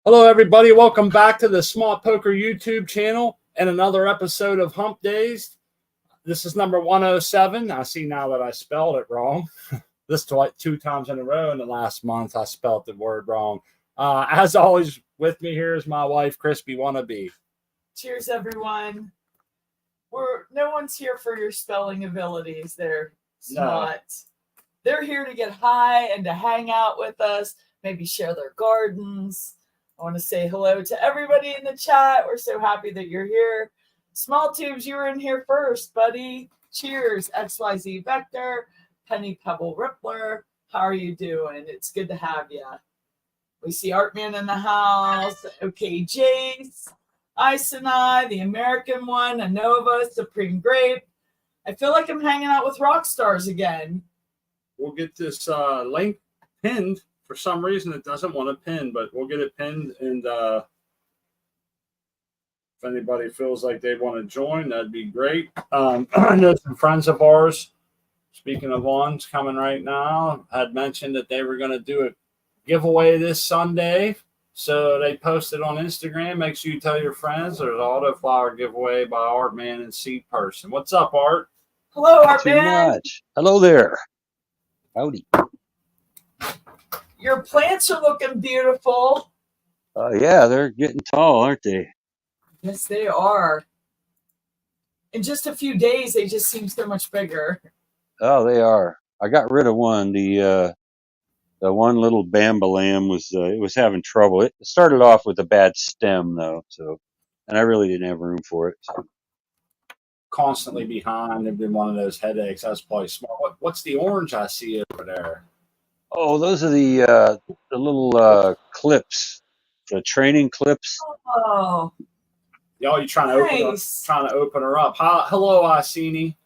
Hello, everybody. Welcome back to the Smart Poker YouTube channel and another episode of Humdazed. This is number 107. I see now that I spelled it wrong. This two times in a row in the last month, I spelled the word wrong. As always, with me here is my wife, Crispy Wannabe. Cheers, everyone. No one's here for your spelling abilities. They're not. They're here to get high and to hang out with us, maybe share their gardens. I want to say hello to everybody in the chat. We're so happy that you're here. Small Tubes, you were in here first, buddy. Cheers, XYZ Vector, Penny Pebble Rippler. How are you doing? It's good to have you. We see Artman in the house. Okay, Jace, Isenai, the American one, Anova, Supreme Grape. I feel like I'm hanging out with rock stars again. We'll get this link pinned. For some reason, it doesn't want to pin, but we'll get it pinned. And if anybody feels like they want to join, that'd be great. I know some friends of ours, speaking of ones coming right now, had mentioned that they were going to do a giveaway this Sunday. So they posted on Instagram. Make sure you tell your friends. There's an auto flower giveaway by Artman and Seed Person. What's up, Art? Hello, Artman. Too much. Hello there. Howdy. Your plants are looking beautiful. Yeah, they're getting tall, aren't they? Yes, they are. In just a few days, they just seem so much bigger. Oh, they are. I got rid of one. The one little bambalam was having trouble. It started off with a bad stem though, and I really didn't have room for it. So. Constantly behind. They've been one of those headaches. That's probably smart. What's the orange I see over there? Oh, those are the little clips, the training clips. Oh, Y'all, you trying to open her up? Hello, Iceni.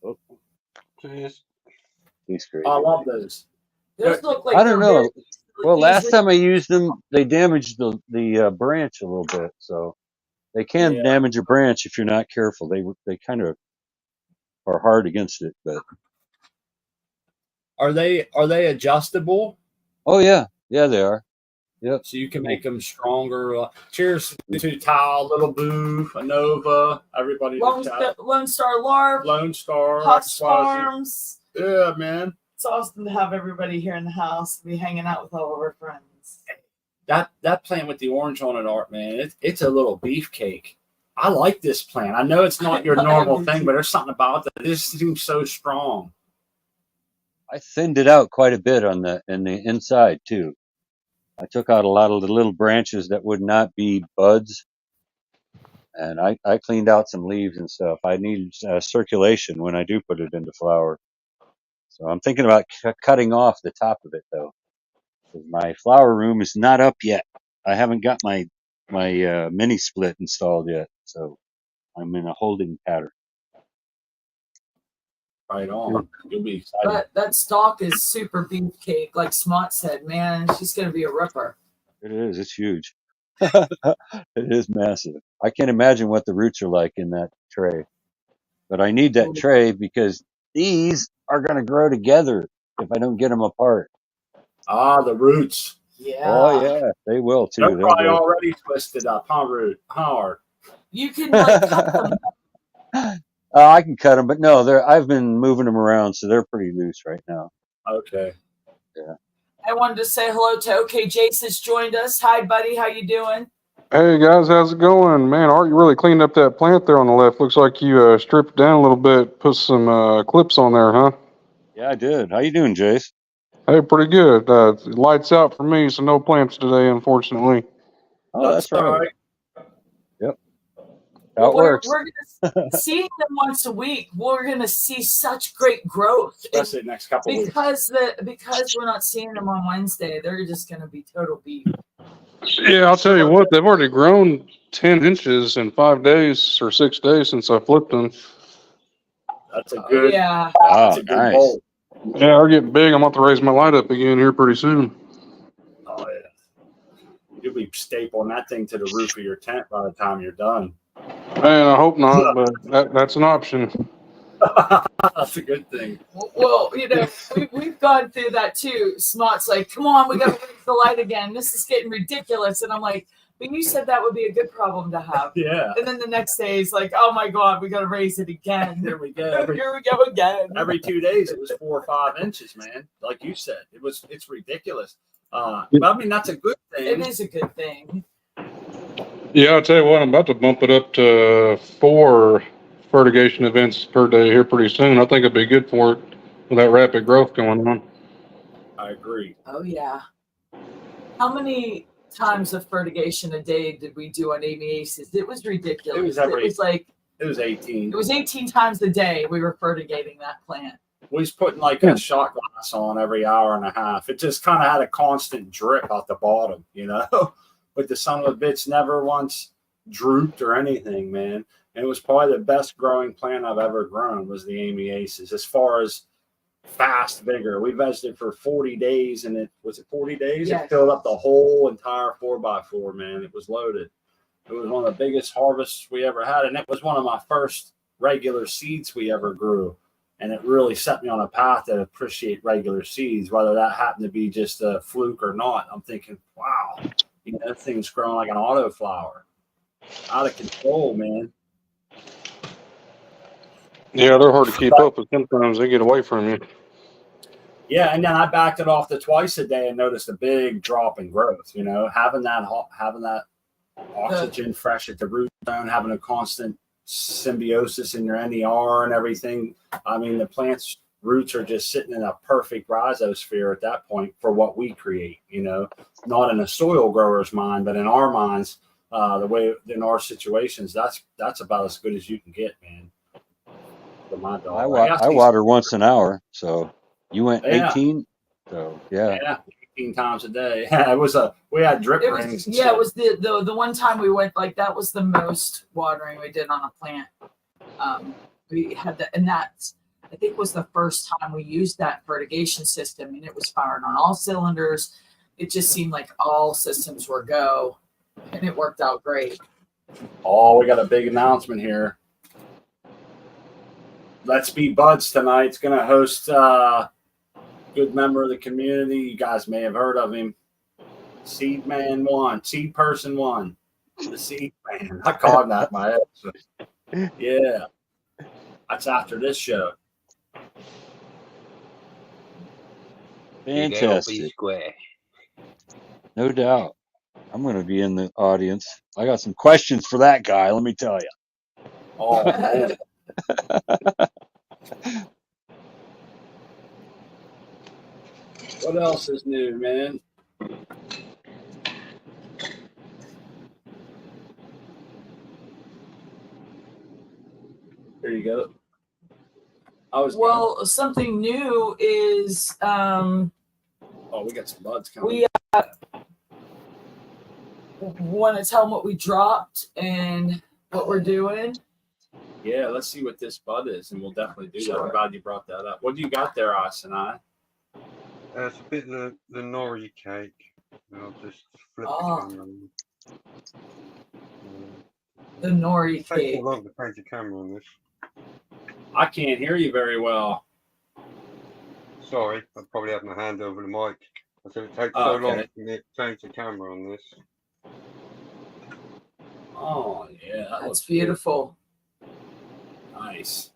Oh, Jeez. he's great. I love those. Those look like I don't know. Well, last easily- time I used them, they damaged the branch a little bit. So they can damage a branch if you're not careful. They kind of are hard against it, but. Are they adjustable? Oh yeah, they are. Yep. So you can make them stronger. Cheers to Tile, Little Boo, Anova, everybody. Lone Star Larp, Lone Star, Huck's Farms. Yeah, man. It's awesome to have everybody here in the house, be hanging out with all of our friends. That plant with the orange on it, Art, man, it's a little beefcake. I like this plant. I know it's not your normal thing, but there's something about that. This seems so strong. I thinned it out quite a bit in the inside too. I took out a lot of the little branches that would not be buds, and I cleaned out some leaves and stuff. I need circulation when I do put it into flower. So I'm thinking about cutting off the top of it though, because my flower room is not up yet. I haven't got my mini split installed yet, so I'm in a holding pattern. Right on. You'll be excited. That stalk is super beefcake, like Smot said. Man, she's going to be a ripper. It is. It's huge. It is massive. I can't imagine what the roots are like in that tray. But I need that tray because these are going to grow together if I don't get them apart. Ah, the roots. Yeah. Oh, yeah. They will, too. They're probably already twisted up, huh, Root? Howard? You can cut them. I can cut them, but no, I've been moving them around, so they're pretty loose right now. Okay. Yeah. I wanted to say hello to OK Jace has joined us. Hi, buddy. How you doing? Hey guys, how's it going? Man, Art, you really cleaned up that plant there on the left. Looks like you stripped it down a little bit, put some clips on there, huh? Yeah, I did. How you doing, Jace? Hey, pretty good. Lights out for me, so no plants today, unfortunately. Oh, that's right. Yep. How Well, it works. We're going to see them once a week. We're going to see such great growth. Especially the next couple of weeks. Because we're not seeing them on Wednesday, they're just going to be total beef. Yeah, I'll tell you what, they've already grown 10 inches in 5 days or 6 days since I flipped them. That's a good. Yeah. That's a good nice. bowl. Yeah, they're getting big. I'm about to raise my light up again here pretty soon. Oh yeah. You'll be stapling that thing to the roof of your tent by the time you're done. Man, I hope not, but that's an option. That's a good thing. Well, we've gone through that too. Smott's like, come on, we got to raise the light again. This is getting ridiculous. And I'm like, but you said that would be a good problem to have. Yeah. And then the next day he's like, oh my God, we got to raise it again. Here we go. Here we go again. Every 2 days it was 4 or 5 inches, man. Like you said, it's ridiculous. But I mean, that's a good thing. It is a good thing. Yeah, I'll tell you what, I'm about to bump it up to 4 fertigation events per day here pretty soon. I think it'd be good for it with that rapid growth going on. I agree. Oh yeah. How many times of fertigation a day did we do on Amiaces? It was ridiculous. It was 18. It was 18 times a day we were fertigating that plant. We was putting like a shot glass on every hour and a half. It just kind of had a constant drip out the bottom, But the son of a bitch never once drooped or anything, man. And it was probably the best growing plant I've ever grown was the Amiaces. As far as fast vigor, we vegeted for 40 days, and it 40 days. Yes. It filled up the whole entire 4x4, man. It was loaded. It was one of the biggest harvests we ever had, and it was one of my first regular seeds we ever grew. And it really set me on a path to appreciate regular seeds, whether that happened to be just a fluke or not. I'm thinking, wow, that thing's growing like an autoflower. Out of control, man. Yeah, they're hard to keep up, but sometimes they get away from you. Yeah, and then I backed it off to twice a day and noticed a big drop in growth. Having that oxygen fresh at the root zone, having a constant symbiosis in your NER and everything. I mean, the plant's roots are just sitting in a perfect rhizosphere at that point for what we create. Not in a soil grower's mind, but in our minds, the way in our situations, that's about as good as you can get, man. For my dog, I water once an hour, so you went 18. So yeah, 18 times a day. We had drip rings. Yeah, it was the one time we went, like, that was the most watering we did on a plant. We had that, and that's, I think, was the first time we used that fertigation system, and it was firing on all cylinders. It just seemed like all systems were go, and it worked out great. Oh, we got a big announcement here. Let's Be Buds tonight's going to host a good member of the community. You guys may have heard of him. Seed Person 1. The Seed Man. I call him that in my head. Yeah. That's after this show. Fantastic. No doubt. I'm going to be in the audience. I got some questions for that guy, let me tell you. Oh, man. What else is new, man? Here you go. Something new is we got some buds coming. We want to tell them what we dropped and what we're doing. Yeah, let's see what this bud is, and we'll definitely do that. I'm glad you brought that up. What do you got there, Asanai? It's a bit of the nori cake. I'll just flip the camera on. The nori It takes cake. a long to paint the camera on this. I can't hear you very well. Sorry, I probably have my hand over the mic. I said it takes so long to change the camera on this. Oh, yeah. That's beautiful. Nice.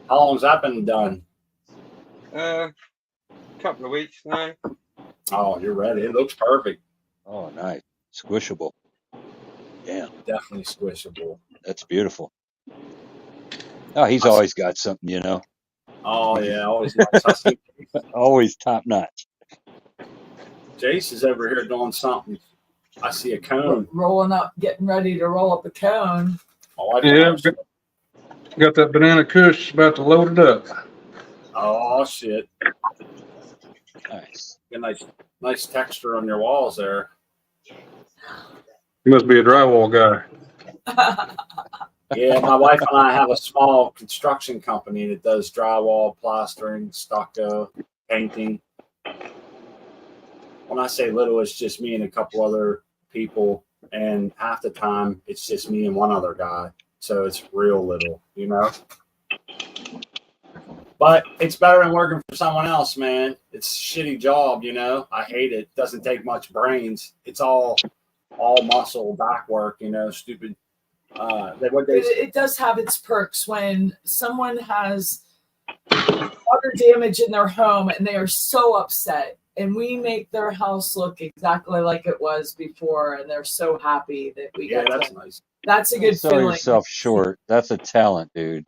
How long's that been done? Couple of weeks now. Oh, you're ready. It looks perfect. Oh, nice. Squishable. Yeah. Definitely squishable. That's beautiful. Oh, he's always got something, Oh, yeah. Always nice. Always top notch. Jace is over here doing something. I see a cone. Rolling up, getting ready to roll up a cone. Yeah, got that banana kush, about to load it up. Oh, shit. Nice. Got nice texture on your walls there. You must be a drywall guy. Yeah, my wife and I have a small construction company that does drywall, plastering, stucco, painting. When I say little, it's just me and a couple other people, and half the time it's just me and one other guy. so it's real little, you know. But it's better than working for someone else, man. It's a shitty job, you know. I hate it. It doesn't take much brains. It's all muscle, back work, you know, stupid. It does have its perks when someone has water damage in their home and they are so upset, and we make their house look exactly like it was before, and they're so happy that we get that's to. nice. That's a good Sell feeling. yourself short. That's a talent, dude.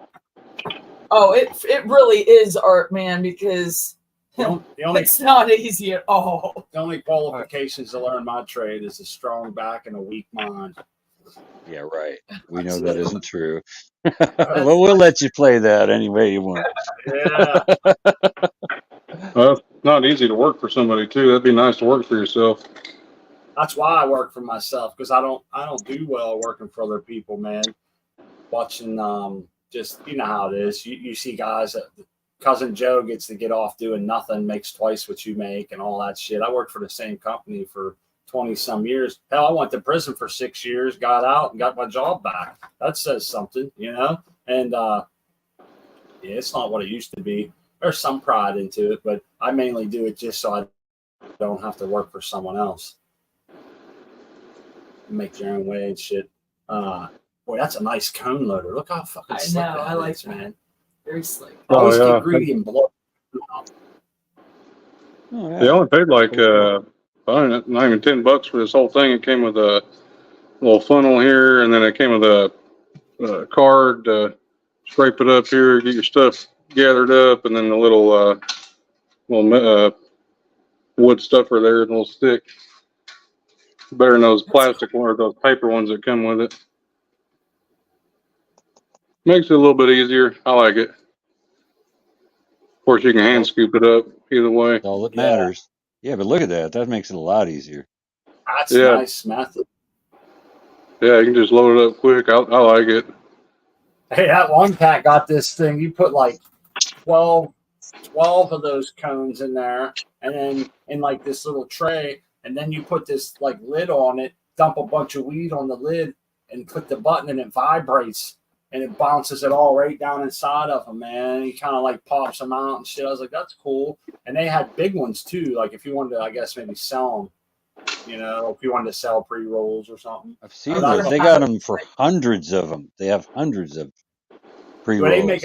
Oh, it really is art, man, because it's not easy at all. The only qualifications to learn my trade is a strong back and a weak mind. Yeah, right. We know that isn't true. Well, we'll let you play that any way you want. Yeah. Well, it's not easy to work for somebody too. That'd be nice to work for yourself. That's why I work for myself, because I don't do well working for other people, man. Watching just, you know how it is. You see guys that cousin Joe gets to get off doing nothing, makes twice what you make and all that shit. I worked for the same company for 20 some years. Hell, I went to prison for 6 years, got out and got my job back. That says something, you know? And yeah, it's not what it used to be. There's some pride into it, but I mainly do it just so I don't have to work for someone else. Make your own way and shit. Boy, that's a nice cone loader. Look how fucking slick that I like is, that. man. Very slick. I always yeah. get greedy and blow. Oh, yeah. They only paid like not even $10 for this whole thing. It came with a little funnel here, and then it came with a card to scrape it up here, get your stuff gathered up, and then the little wood stuffer there, a little stick. Better than those plastic or those paper ones that come with it. Makes it a little bit easier. I like it. Of course, you can hand scoop it up either way. That's all that matters. Yeah, but look at that. That makes it a lot easier. That's nice method. Yeah, you can just load it up quick. I like it. Hey, that one cat got this thing. You put like 12 of those cones in there, and then in like this little tray, and then you put this like lid on it, dump a bunch of weed on the lid, and click the button, and it vibrates, and it bounces it all right down inside of them, man. And he kind of like pops them out and shit. I was like, that's cool. And they had big ones too. Like if you wanted to, I guess maybe sell them, you know, if you wanted to sell pre-rolls or something. I've seen those. They got them for hundreds of them. They have hundreds of pre-rolls. They make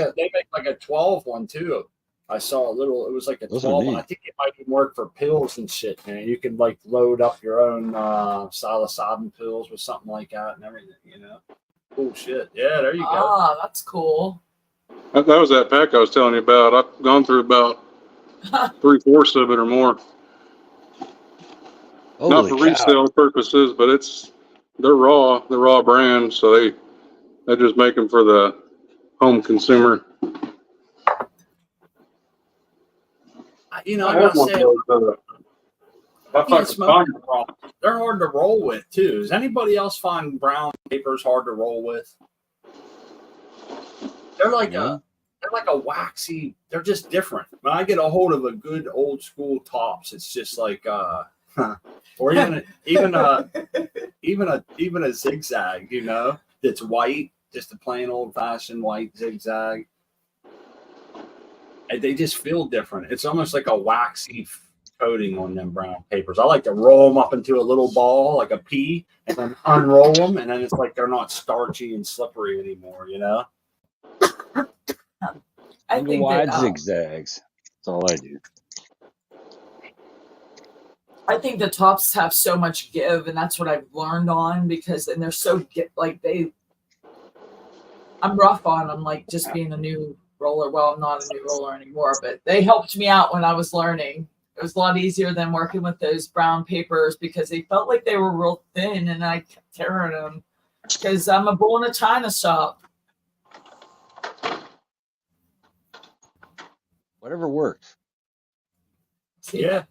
like a 12 one too. I saw a little. It was like a 12 one. I think it might even work for pills and shit, man. You can like load up your own psilocybin pills with something like that and everything, you know. Cool shit. Yeah, there you go. Ah, that's cool. That was that pack I was telling you about. I've gone through about 3/4 of it or more. Holy Not for resale purposes, but they're raw brand, so they just make them for the home consumer. You know, I gotta say, they're hard to roll with too. Does anybody else find brown papers hard to roll with? They're like a waxy. They're just different. When I get a hold of a good old school tops, it's just like or even a zigzag, you know, that's white, just a plain old fashioned white zigzag. And they just feel different. It's almost like a waxy coating on them brown papers. I like to roll them up into a little ball, like a pea, and then unroll them, and then it's like they're not starchy and slippery anymore, you know? I think wide zigzags. That's all I do. I think the tops have so much give, and that's what I've learned on and they're so I'm rough on them, like just being a new roller. Well, I'm not a new roller anymore, but they helped me out when I was learning. It was a lot easier than working with those brown papers because they felt like they were real thin, and I kept tearing them because I'm a bull in a china shop. Whatever works. Yeah.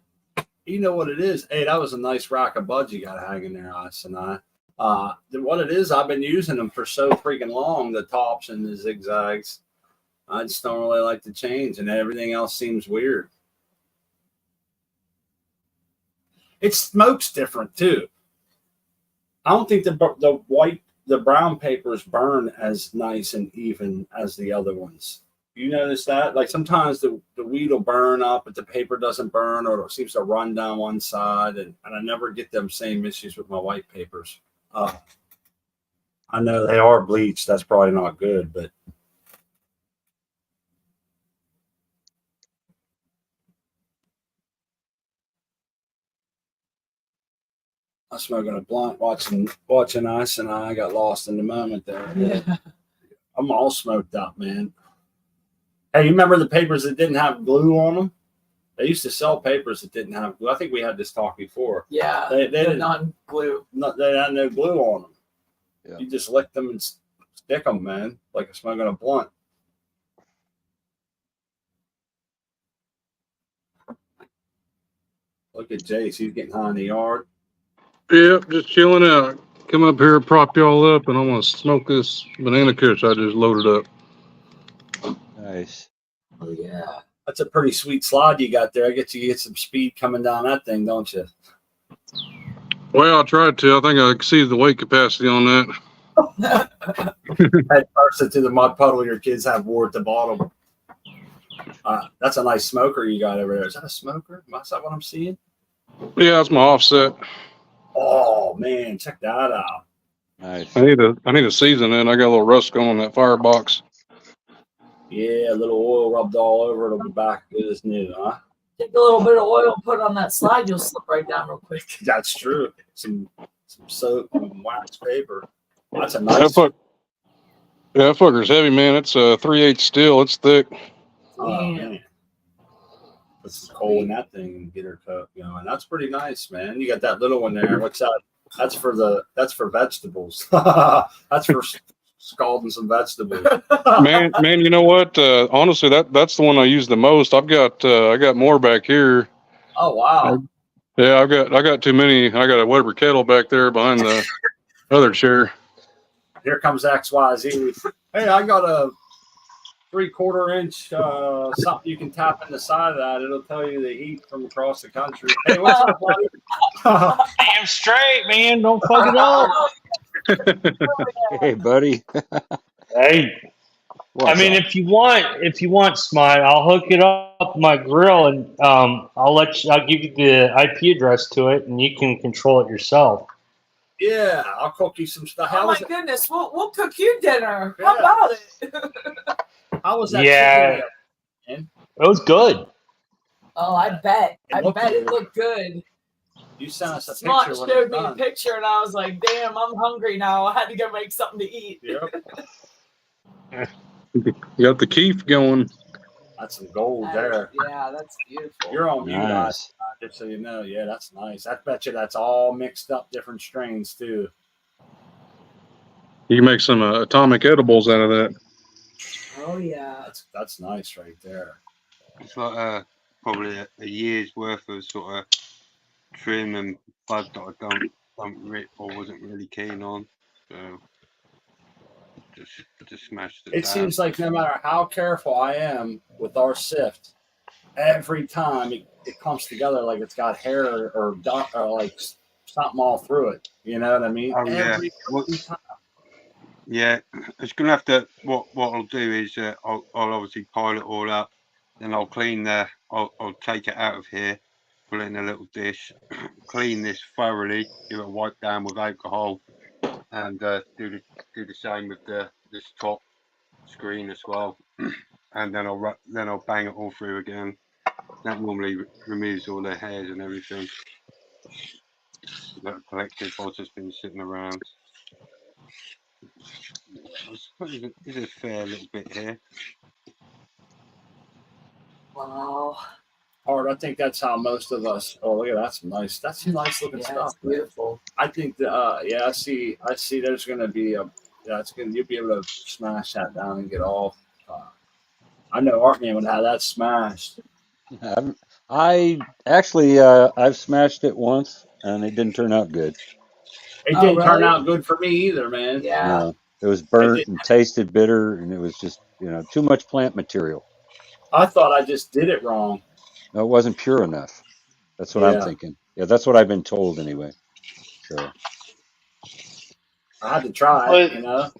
You know what it is. Hey, that was a nice rack of buds you got hanging there, Sinai. What it is, I've been using them for so freaking long, the tops and the zigzags. I just don't really like to change, and everything else seems weird. It smokes different too. I don't think the the brown papers burn as nice and even as the other ones. You notice that? Like sometimes the weed will burn up, but the paper doesn't burn, or it seems to run down one side. And I never get them same issues with my white papers. I know they are bleached. That's probably not good, but I'm smoking a blunt, watching us, and I got lost in the moment there. Yeah. I'm all smoked up, man. Hey, you remember the papers that didn't have glue on them? They used to sell papers that didn't have glue. I think we had this talk before. Yeah. They didn't. Non-glue. They had no glue on them. Yeah. You just lick them and stick them, man, like smoking a blunt. Look at Jace. He's getting high in the yard. Yep, just chilling out. Come up here, prop y'all up, and I'm gonna smoke this banana kush I just loaded up. Nice. Oh yeah. That's a pretty sweet slide you got there. I get you get some speed coming down that thing, don't you? Well, I tried to. I think I exceeded the weight capacity on that. Head first into the mud puddle your kids have wore at the bottom. That's a nice smoker you got over there. Is that a smoker? Is that what I'm seeing? Yeah, that's my offset. Oh man, check that out. Nice. I need to season it. I got a little rust going on that firebox. Yeah, a little oil rubbed all over it. It'll be back good as new, huh? Take a little bit of oil and put it on that slide. You'll slip right down real quick. That's true. Some soap and wax paper. That's a That nice. fucker's heavy, man. It's 3/8 steel. It's thick. Oh Yeah. man. Put some coal in that thing and get her cooked, that's pretty nice, man. You got that little one there. What's that? That's for vegetables. That's for scalding some vegetables. Man, you know what? Honestly, that's the one I use the most. I got more back here. Oh wow. Yeah, I got too many. I got a Weber kettle back there behind the other chair. Here comes XYZ. Hey, I got a 3/4 inch something you can tap in the side of that. It'll tell you the heat from across the country. Hey, what's up, buddy? Damn straight, man. Don't fuck it up. Hey, buddy. Hey, What's I mean, up? if you want Smite, I'll hook it up my grill, and I'll give you the IP address to it, and you can control it yourself. Yeah, I'll cook you some stuff. Oh my goodness, we'll cook you dinner. How about it? How was that? Yeah, chicken, it was good. Oh, I bet. I looked bet it good. looked good. You sent us a Smart picture. showed me a picture, and I was like, "Damn, I'm hungry now. I had to go make something to eat." Yep. You got the Keef going. That's some gold there. Yeah, that's beautiful. You're on mute, guys. Nice. Just so you know. Yeah, that's nice. I bet you that's all mixed up, different strains too. You can make some atomic edibles out of that. Oh yeah. That's nice right there. It's like probably a year's worth of sort of trim and bud that I don't or wasn't really keen on. So just smashed it It down. seems like no matter how careful I am with our sift, every time it comes together like it's got hair or like something all through it. You know what I mean? Oh, yeah. Every time. Yeah, it's gonna have to. What I'll do is I'll obviously pile it all up, then I'll clean I'll take it out of here, put it in a little dish, clean this thoroughly, give it a wipe down with alcohol, and do the same with this top screen as well, and then I'll bang it all through again. That normally removes all the hairs and everything that collected whilst it's been sitting around. I suppose there's a fair little bit here. Wow. Hard. I think that's how most of us. Oh, look at that! That's some nice looking Yeah, stuff. it's beautiful. I think that. Yeah, I see. There's going to be a. That's going. You'll be able to smash that down and get off. I know Artman would have that smashed. I actually I've smashed it once and it didn't turn out good. It Oh, didn't turn really? out good for me either, man. Yeah. No, it was burnt and tasted bitter, and it was just too much plant material. I thought I just did it wrong. No, it wasn't pure enough. That's what I'm thinking. Yeah, that's what I've been told anyway. So I had to try But it, you know.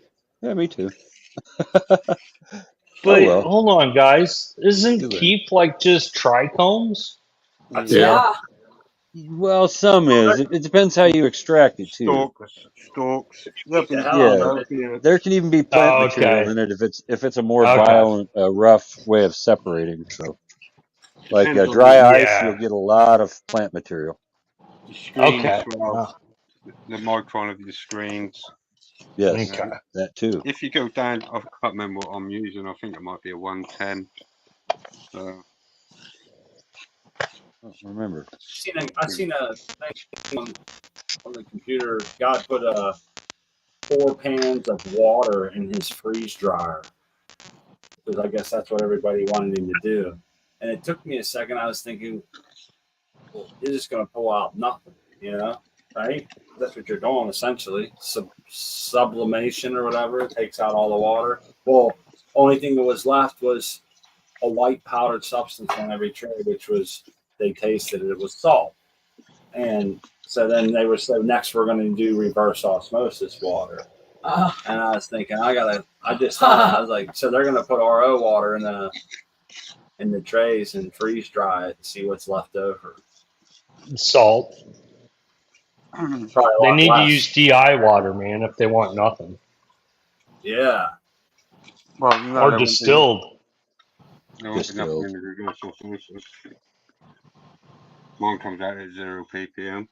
Yeah, me too. but well. hold on, guys. Isn't Too late. keep like just trichomes? That's Yeah. it. Well, some is. It depends how you extract it too. Stalks. Beat the Nothing. hell out Yeah, of it. there can even be plant Oh, material okay. in it if it's a more Okay. violent, rough way of separating. So, like Depends on dry ice, you'll Yeah. get a lot of plant material. the screen as Okay. well. The micron of your screens. Yes, You know, Okay. that too. if you go down, I can't remember what I'm using. I think it might be a 110. So Oh, remember. I seen a thing on the computer. God put 4 pans of water in his freeze dryer because I guess that's what everybody wanted him to do. And it took me a second. I was thinking, well, you're just going to pull out nothing, you know, right? That's what you're doing essentially. Sublimation or whatever, it takes out all the water. Well, only thing that was left was a white powdered substance on every tray, which was they tasted it was salt. And so then they were so next we're going to do reverse osmosis water. And I was thinking, I just thought, I was like, so they're going to put RO water in the trays and freeze dry it and see what's left over. Salt. Probably a They lot need to less. use DI water, man, if they want nothing. Yeah. well, no, Or there won't be distilled. Distilled. nothing in the reverse osmosis. Mine comes out at 0 ppm.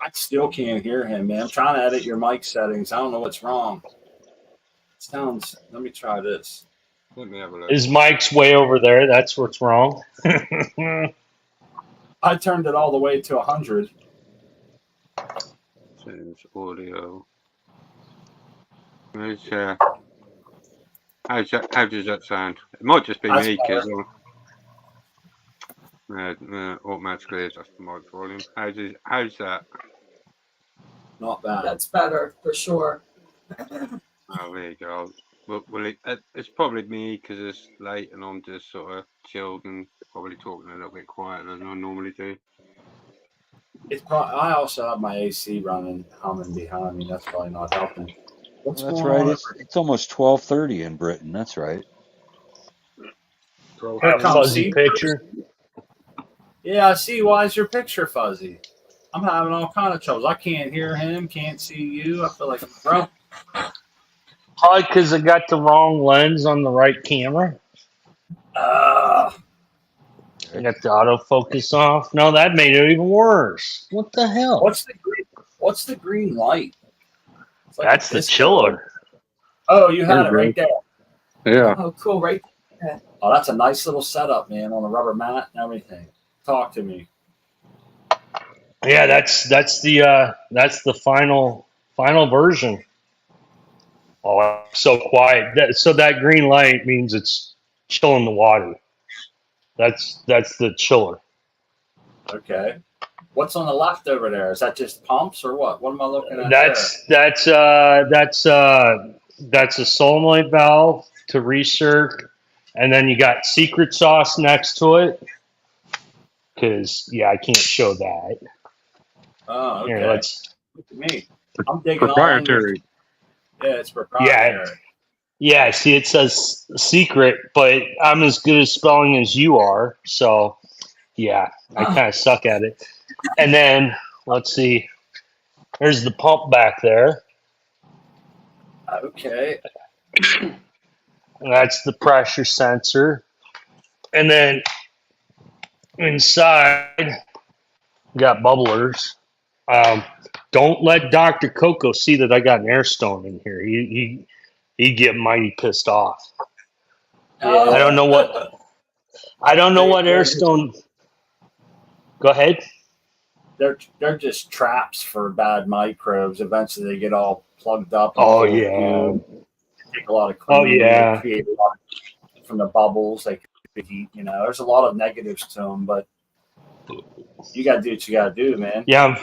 I still can't hear him, man. I'm trying to edit your mic settings. I don't know what's wrong. It sounds, let me try this. Let me have a look. His mic's way over there. That's what's wrong. I turned it all the way to 100. Settings, audio. How does that sound? It might just be That's me better. because automatically adjust the mic volume. How's that? Not bad. That's better for sure. Oh, there you go. Well, it's probably me because it's late and I'm just sort of chilled and probably talking a little bit quieter than I normally do. It's probably, I also have my AC running, humming behind me. That's probably not helping. What's That's going right. on? It's almost 12:30 in Britain. That's right. That Come fuzzy see. picture. Yeah, I see. Why is your picture fuzzy? I'm having all kind of troubles. I can't hear him. Can't see you. I feel like, bro. Probably because I got the wrong lens on the right camera. I got the autofocus off. No, that made it even worse. What the hell? What's the green light? It's like That's a the disco. chiller. Oh, you had There it you right there. Yeah. Oh, cool. Right. Oh, that's a nice little setup, man, on the rubber mat and everything. Talk to me. Yeah, that's the final version. Oh, it's so quiet. So that green light means it's chilling the water. That's the chiller. Okay. What's on the left over there? Is that just pumps or what? What am I looking at That's a solenoid valve to recirc, and then you got secret sauce next to it. Because I can't show that. there? Oh, Here, okay. let's. Look at me. I'm digging all in your. Proprietary. Yeah, it's proprietary. Yeah. See, it says secret, but I'm as good at spelling as you are. So, yeah, I kind of suck at it. And then let's see. There's the pump back there. Okay. And that's the pressure sensor. And then inside, got bubblers. Don't let Dr. Coco see that I got an air stone in here. He'd get mighty pissed off. Yeah. I don't know what air stone. Go ahead. They're just traps for bad microbes. Eventually, they get all plugged up. And Oh full of yeah. goo. Take a lot of Oh cleaning. yeah. They create a lot from the bubbles. They can heat. You know, there's a lot of negatives to them, but you got to do what you got to do, man. Yeah.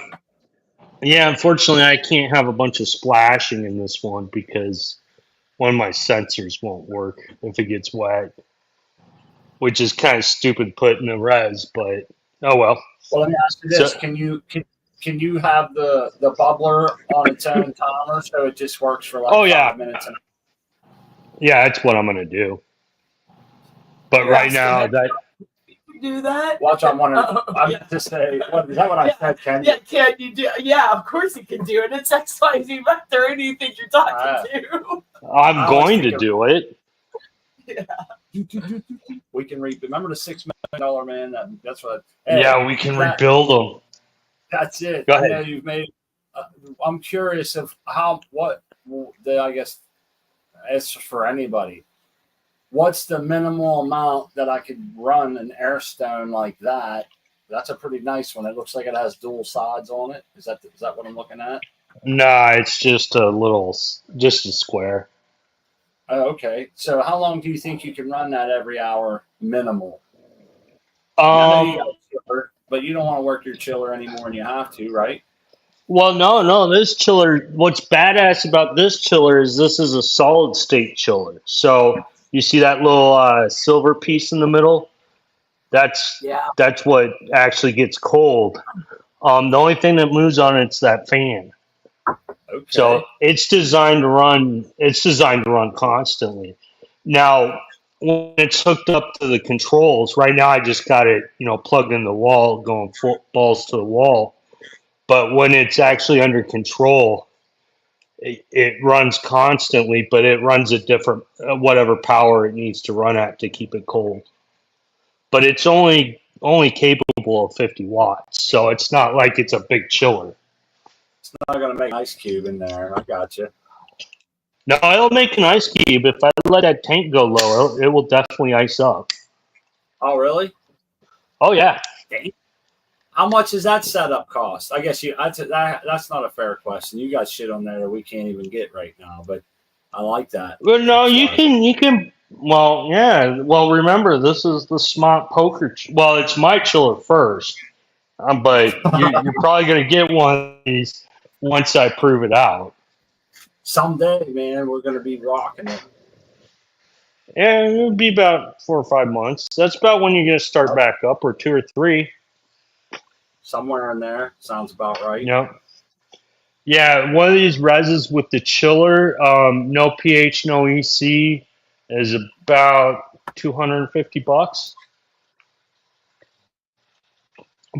Yeah. Unfortunately, I can't have a bunch of splashing in this one because one of my sensors won't work if it gets wet, which is kind of stupid putting a res, but oh well. Well, let me ask you this: So can can you have the bubbler on its own timer so it just works for like Oh yeah, 5 minutes? yeah, that's what I'm gonna do. But You're right asking now, everyone that to do that. Watch, I'm wondering. I Yeah. meant to say, what is that? What I said, Ken? Yeah, can you do? Yeah, of course you can do it. It's XYZ Vector. Who do you think you're talking to? I'm I was going to thinking- do it. We can remember the $6 million man. That's what. Yeah, we can that- rebuild them. That's it. Go I ahead. know you've made. I'm curious of what I guess it's for anybody. What's the minimal amount that I could run an airstone like that? That's a pretty nice one. It looks like it has dual sides on it. Is that what I'm looking at? Nah, it's just a square. Oh, okay. So how long do you think you can run that every hour minimal? I know you got a chiller, but you don't want to work your chiller any more than you have to, right? Well, no, this chiller, what's badass about this chiller is this is a solid state chiller. So you see that little silver piece in the middle? That's Yeah. that's what actually gets cold. The only thing that moves on it's that fan. Okay. So it's designed to run. It's designed to run constantly. Now, when it's hooked up to the controls, right now I just got it, plugged in the wall, going full balls to the wall. But when it's actually under control, it runs constantly, but it runs at different whatever power it needs to run at to keep it cold. But it's only capable of 50 watts, so it's not like it's a big chiller. It's not going to make an ice cube in there. I got you. No, it'll make an ice cube. If I let that tank go low, it will definitely ice up. Oh, really? Oh yeah. How much does that setup cost? I guess that's not a fair question. You got shit on there that we can't even get right now, but I like that. Well, no, you can. Well, yeah. Well, remember, this is the Smart Poker. Well, it's my chiller first, but you're probably gonna get one of these once I prove it out. Someday, man, we're going to be rocking it. And it'll be about 4 or 5 months. That's about when you're gonna start back up, or 2 or 3. Somewhere in there. Sounds about right. Yep. Yeah, one of these reses with the chiller, no pH, no EC, is about $250.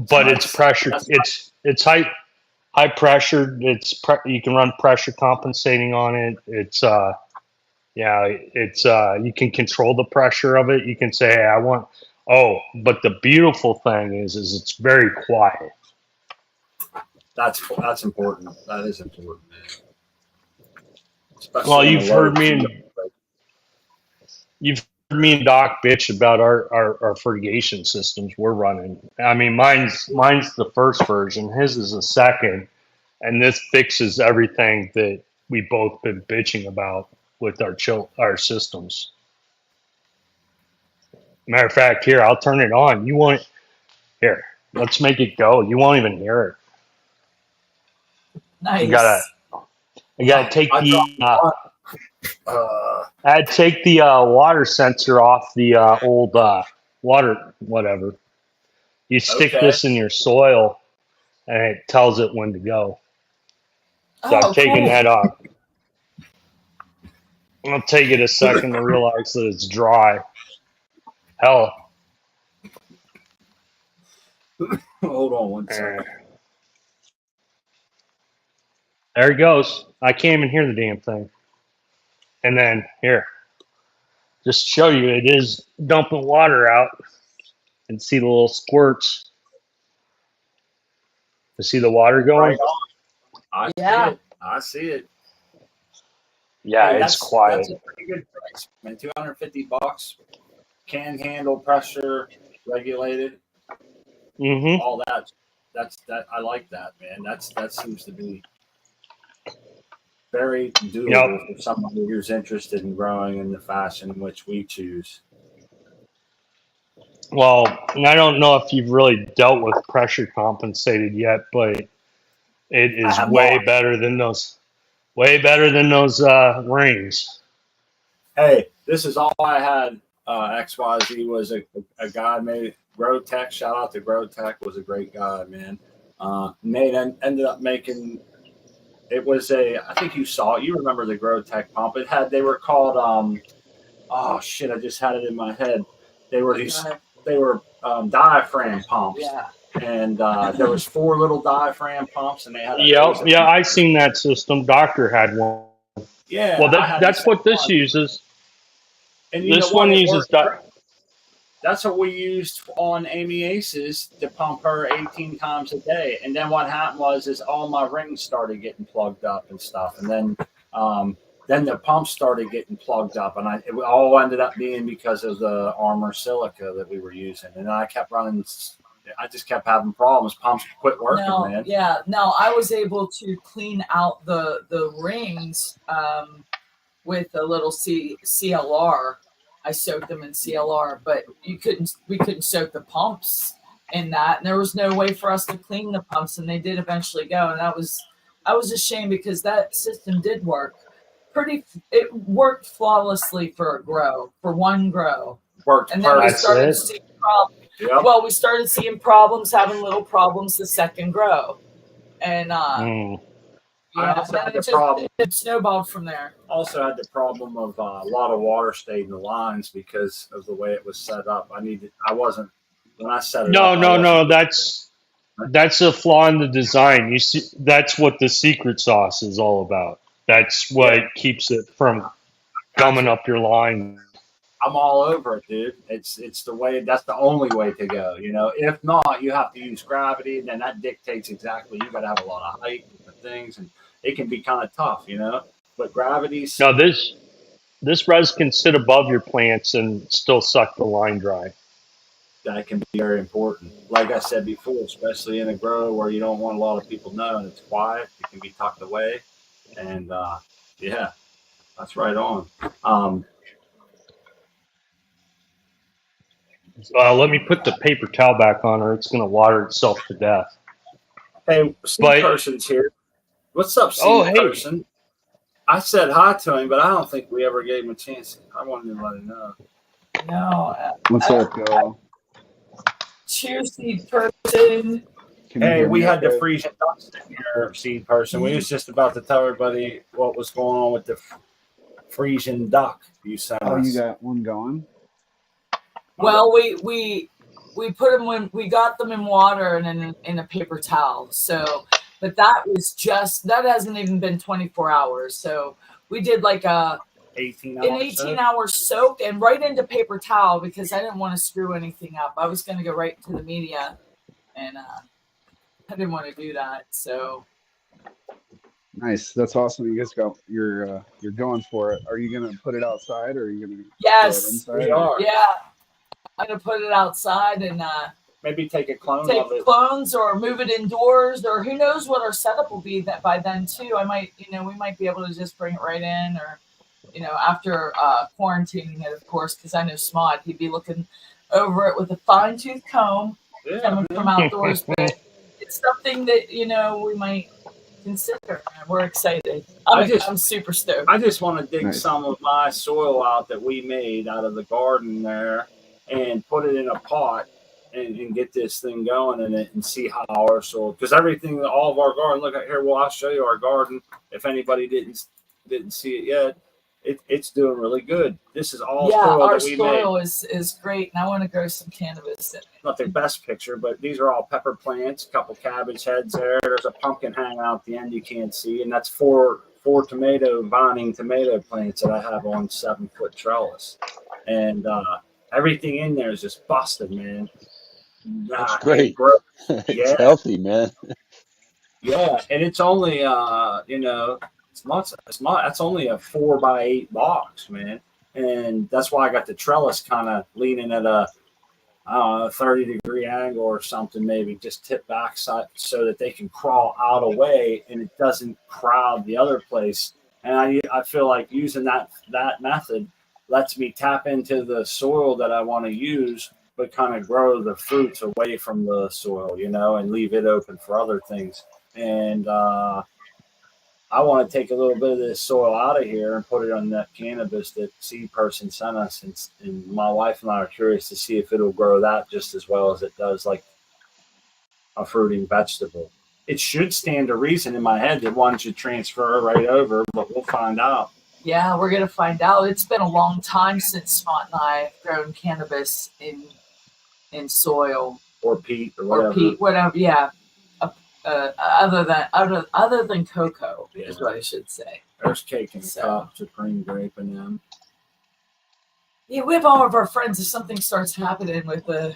But it's pressure. It's high pressure. You can run pressure compensating on it. It's you can control the pressure of it. You can say, hey, I want. Oh, but the beautiful thing is it's very quiet. That's important. That is important, man. Especially Well, in you've a low heard me and Doc bitch about our fertigation systems we're running. I mean, mine's the first version. His is the second, and this fixes everything that we both been bitching about with our systems. Matter of fact, here I'll turn it on. You want here? Let's make it go. You won't even hear it. Nice. I gotta take the water sensor off the old water whatever. You stick this in your soil, and it tells it when to go. So I've taken that off. It'll take it a second to realize that it's dry. Hell. Hold on one second. There it goes. I can't even hear the damn thing. And then here, just to show you, it is dumping water out, and see the little squirts. You see the water going? Right on. I see it. Yeah, it's quiet. That's a pretty good price, man. $250. Can handle pressure, regulated. Mm-hmm. All that. That. I like that, man. That seems to be very doable for somebody who's interested in growing in the fashion in which we choose. Well, I don't know if you've really dealt with pressure compensated yet, but it is way better than those rings. Hey, this is all I had. XYZ was a guy made Grow Tech. Shout out to Grow Tech, was a great guy, man. Ended up making. It was I think you saw it. You remember the GrowTech pump? They were called. Oh shit! I just had it in my head. They were diaphragm pumps. Yeah. And there was 4 little diaphragm pumps, and they had a hose. Yeah, I seen that system. Doctor had one. Yeah, Well, I had the that's same what this one. uses. And you know This what? one It uses. worked. That's what we used on Amy Aces to pump her 18 times a day. And then what happened is all my rings started getting plugged up and stuff. And then the pumps started getting plugged up, and it all ended up being because of the Armor Silica that we were using. And I kept running. I just kept having problems. Pumps quit working, man. Yeah. No, I was able to clean out the rings with a little CLR. I soaked them in CLR, but we couldn't soak the pumps in that, and there was no way for us to clean the pumps, and they did eventually go, and I was ashamed because that system did work. It worked flawlessly for one grow. Worked and then we That's started it. seeing problems. Yep. Well, we started seeing problems, having little problems the second grow, and I also had the problem. It snowballed from there. Also had the problem of a lot of water stayed in the lines because of the way it was set up. I wasn't when I set it up. No. That's a flaw in the design. You see, that's what the secret sauce is all about. That's what keeps it from gumming up your line. I'm all over it, dude. It's the way. That's the only way to go. You know, if not, you have to use gravity, and then that dictates exactly. You got to have a lot of height and things, and it can be kind of tough, you know. But gravity's Now this res can sit above your plants and still suck the line dry. that can be very important. Like I said before, especially in a grow where you don't want a lot of people knowing, it's quiet. It can be tucked away, and yeah, that's right on. Let me put the paper towel back on, or it's going to water itself to death. Hey, Seed Person's here. What's up, Seed Person? I said hi to him, but I don't think we ever gave him a chance. I wanted to let him know. No. What's up, y'all? Cheers, Seed Person. Hey, we had the Frisian ducks in here, Seed Person. We was just about to tell everybody what was going on with the Frisian duck you sent us. Oh, you got one going? Well, we put them when we got them in water and in a paper towel. So, but that hasn't even been 24 hours. So we did like an 18 hour soak and right into paper towel because I didn't want to screw anything up. I was going to go right into the media, and I didn't want to do that. So nice, that's awesome. You guys you're going for it. Are you gonna put it outside or are you gonna yes, throw it inside? We are. Yeah. I'm gonna put it outside and maybe take a clone take of it. clones or move it indoors, or who knows what our setup will be that by then too. I might, we might be able to just bring it right in, or after quarantining it, of course, because I know Smod, he'd be looking over it with a fine tooth comb coming from outdoors. But it's something that we might consider. We're excited. I'm super stoked. I just want to dig some of my soil out that we made out of the garden there and put it in a pot and get this thing going in it and see how our soil, because all of our garden, look at here, well, I'll show you our garden if anybody didn't see it yet. It's doing really good. This is all soil that we made. Our soil is great, and I want to grow some cannabis in it. Not the best picture, but these are all pepper plants, a couple cabbage heads there. There's a pumpkin hanging out at the end you can't see, and that's four vining tomato plants that I have on 7-foot trellis. And everything in there is just busted, man. That's great. It's healthy, man. Yeah, and it's only that's only a 4x8 box, man. And that's why I got the trellis kind of leaning at a 30-degree angle or something, maybe just tip back so that they can crawl out away and it doesn't crowd the other place. And I feel like using that method lets me tap into the soil that I want to use, but kind of grow the fruits away from the soil, and leave it open for other things. And I want to take a little bit of this soil out of here and put it on that cannabis that Seed Person sent us. And my wife and I are curious to see if it'll grow that just as well as it does like a fruiting vegetable. it should stand to reason in my head that one should transfer right over, but we'll find out. Yeah, we're gonna find out. It's been a long time since Spot and I have grown cannabis in soil Or peat or whatever. or peat, whatever. Yeah, other than cocoa is what I should say. There's cake in the So. cup, supreme grape in them. Yeah, we have all of our friends. If something starts happening with the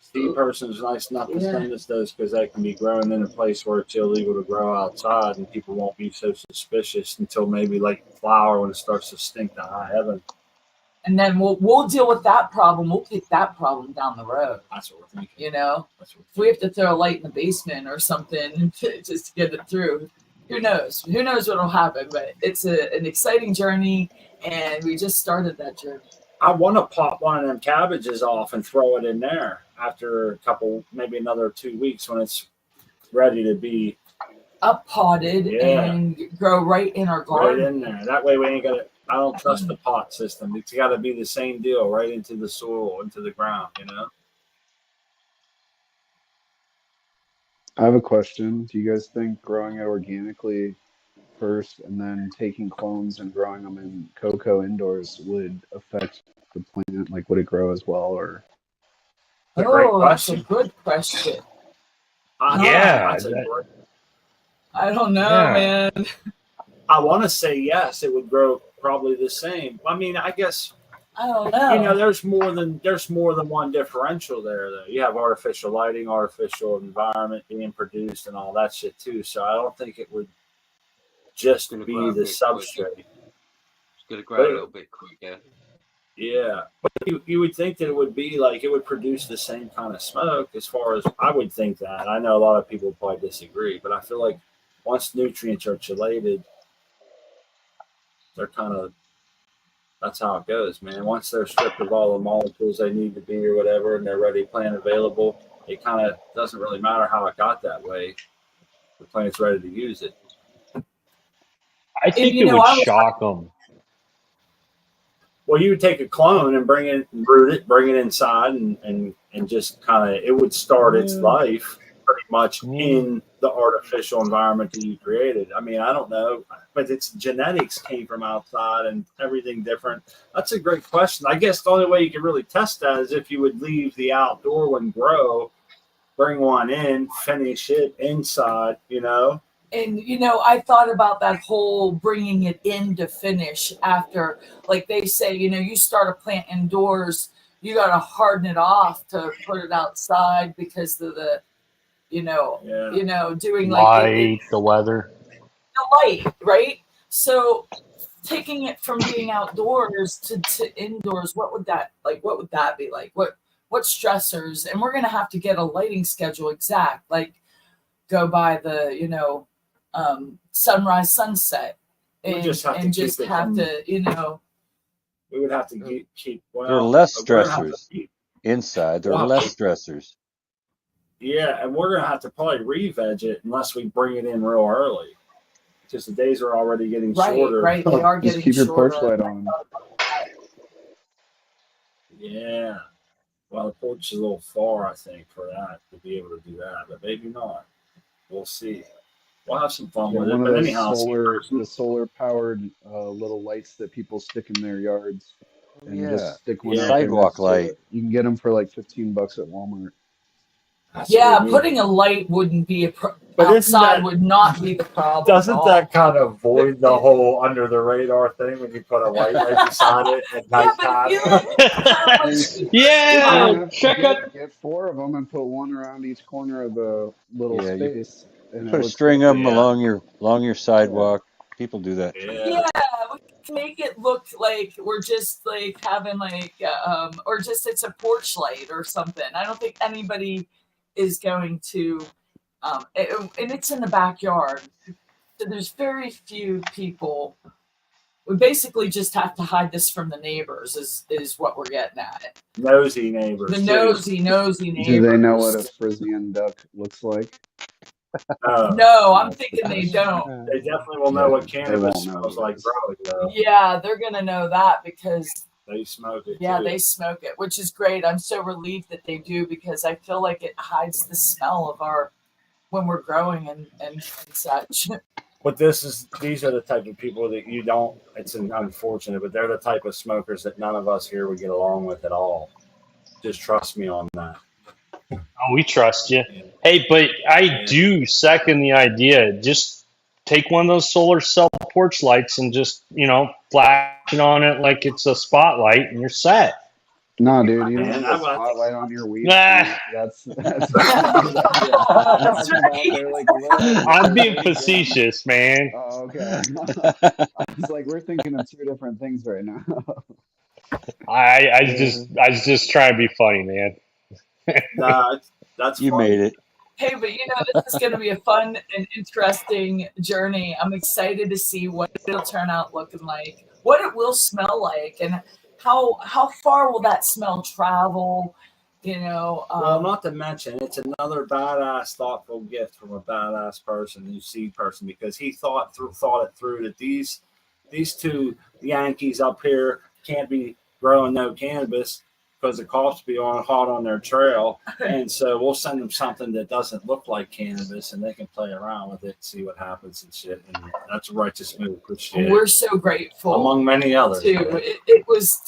Steve Person's nice enough to Yeah. send us those because they can be grown in a place where it's illegal to grow outside, and people won't be so suspicious until maybe like flower when it starts to stink to high heaven. and then we'll deal with that problem. We'll kick that problem down the road. That's what we're thinking. You know, That's what if we have to throw a light in the basement or something just to get it through, who knows? Who knows what'll happen? But it's an exciting journey, and we just started that journey. I want to pop one of them cabbages off and throw it in there after a couple, maybe another 2 weeks when it's ready to be Up potted Yeah. and grow right in our right garden. in there. That way we ain't got to. I don't trust the pot system. It's got to be the same deal, right into the soil, into the ground. You know. I have a question. Do you guys think growing it organically first and then taking clones and growing them in cocoa indoors would affect the plant? Like, would it grow as well, or? A great That's a question. good question. Yeah, That's a great- I don't know, Yeah. man. I want to say yes, it would grow probably the same. I mean, I guess I don't know. there's more than one differential there. Though you have artificial lighting, artificial environment being produced, and all that shit too. So I don't think it would just Gonna be grow a the bit substrate. It's going to grow a little bit quicker. Yeah, but you would think that it would be like it would produce the same kind of smoke. As far as I would think that. I know a lot of people probably disagree, but I feel like once nutrients are chelated, they're kind of that's how it goes, man. Once they're stripped of all the molecules they need to be or whatever, and they're ready, plant available, it kind of doesn't really matter how it got that way. The plant's ready to use it. I think you it know, would I was- shock them. Well, you would take a clone and bring it, root it, bring it inside, and just kind of it would start its life pretty much in the artificial environment that you created. I mean, I don't know, but its genetics came from outside and everything different. That's a great question. I guess the only way you can really test that is if you would leave the outdoor one grow, bring one in, finish it inside, you know. And I thought about that whole bringing it in to finish after, like they say, you start a plant indoors, you got to harden it off to put it outside because of the, doing like Light, the weather. the light, right? So taking it from being outdoors to indoors, what would that be like? What stressors? And we're gonna have to get a lighting schedule exact, like go by the sunrise, sunset, We and just have to keep it from- we would have to keep well, There are less we're gonna have to stressors keep- inside. There are Wow. less stressors. Yeah, and we're gonna have to probably re-veg it unless we bring it in real early, because the days are already getting shorter. right, they are Just getting keep your shorter. porch light on. Yeah. Well, the porch is a little far, I think, for that to be able to do that, but maybe not. We'll see. We'll have some fun Get with it. one of But those anyhow, solar powered little lights that people stick in their yards, and Yeah. just stick one Yeah. out there Sidewalk next to light. it. You can get them for like $15 at Walmart. that's Yeah, what we need. putting a light wouldn't be But isn't outside that- would not be the problem. Doesn't at all. that kind of void the whole under the radar thing when you put a light right beside it at Yeah, nighttime? but if you Yeah, check out. Get 4 of them and put one around each corner of the little Yeah, you space. And it Put a looks string of them Yeah. along your sidewalk. People do that. Yeah. Yeah, we can make it look like we're just like having like or just it's a porch light or something. I don't think anybody is going to and it's in the backyard. So there's very few people. We basically just have to hide this from the neighbors is what we're getting at. Nosy neighbors. The too. nosy neighbors. Do they know what a Frisian duck looks like? No, I'm thinking they don't. They definitely will know what They cannabis won't know smells what it like is. growing, though. Yeah, they're gonna know that because They smoke it, yeah, too. they smoke it, which is great. I'm so relieved that they do because I feel like it hides the smell of our when we're growing and such. But these are the type of people that you don't. It's unfortunate, but they're the type of smokers that none of us here would get along with at all. Just trust me on that. Oh, we trust you. Yeah. Hey, but I Yeah. do second the idea. Just take one of those solar cell porch lights and just, flash it on it like it's a spotlight and you're set. No, dude, you Man, don't need I a think- spotlight on your weed. Nah. Tree. That's a good idea. That's Imagine that they're like lit up. I'm being Really dim. facetious, man. Oh, okay. I was like, we're thinking of two different things right now. I just try to be funny, man. Nah, that's You funny. made it. Hey, but this is going to be a fun and interesting journey. I'm excited to see what it'll turn out looking like, what it will smell like, and how far will that smell travel? Well, not to mention, it's another badass, thoughtful gift from a badass person, new seed person, because he thought it through that these two Yankees up here can't be growing no cannabis because the cops be hot on their trail, and so we'll send them something that doesn't look like cannabis, and they can play around with it, see what happens and shit. And that's a righteous move. Appreciate it. We're so grateful, among many others. too. It was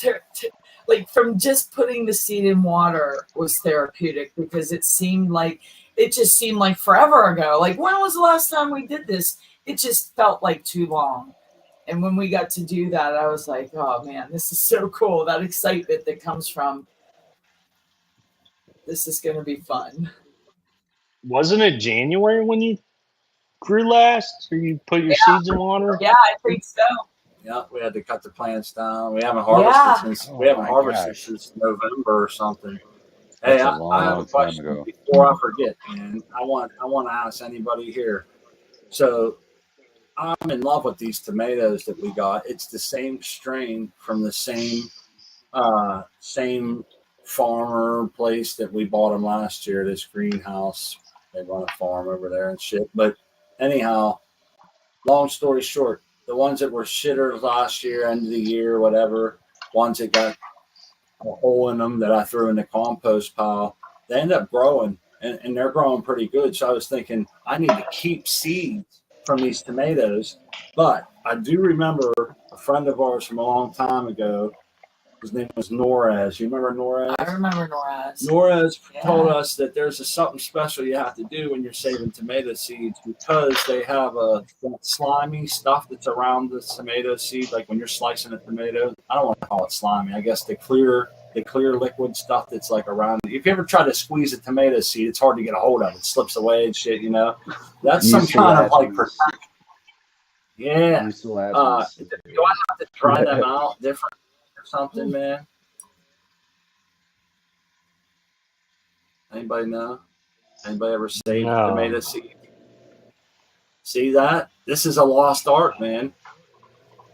like from just putting the seed in water was therapeutic because it just seemed like forever ago. Like, when was the last time we did this? It just felt like too long. And when we got to do that, I was like, oh man, this is so cool. That excitement that comes from this is going to be fun. Wasn't it January when you grew last, or you put your seeds in water? Yeah, I think so. Yeah, we had to cut the plants down. We haven't harvested since November or something. That's Hey, a I have a long time question ago. before I forget, man. I want to ask anybody here. So I'm in love with these tomatoes that we got. It's the same strain from the same farmer place that we bought them last year. This greenhouse, they run a farm over there and shit. But anyhow, long story short, the ones that were shitters last year, end of the year, whatever, ones that got a hole in them that I threw in the compost pile, they end up growing and they're growing pretty good. So I was thinking I need to keep seeds from these tomatoes. But I do remember a friend of ours from a long time ago. His name was Norez. You remember Norez? I remember Noraz. Norez told us that there's something special you have to do when you're saving tomato seeds because they have that slimy stuff that's around the tomato seed. Like when you're slicing a tomato, I don't want to call it slimy. I guess the clear liquid stuff that's like around it. If you ever try to squeeze a tomato seed, it's hard to get a hold of. It slips away and shit. That's some kind of like protection. Yeah. Do I have to try them out different? Something, man. Anybody know? Anybody ever saved tomato seed? See that? This is a lost art, man.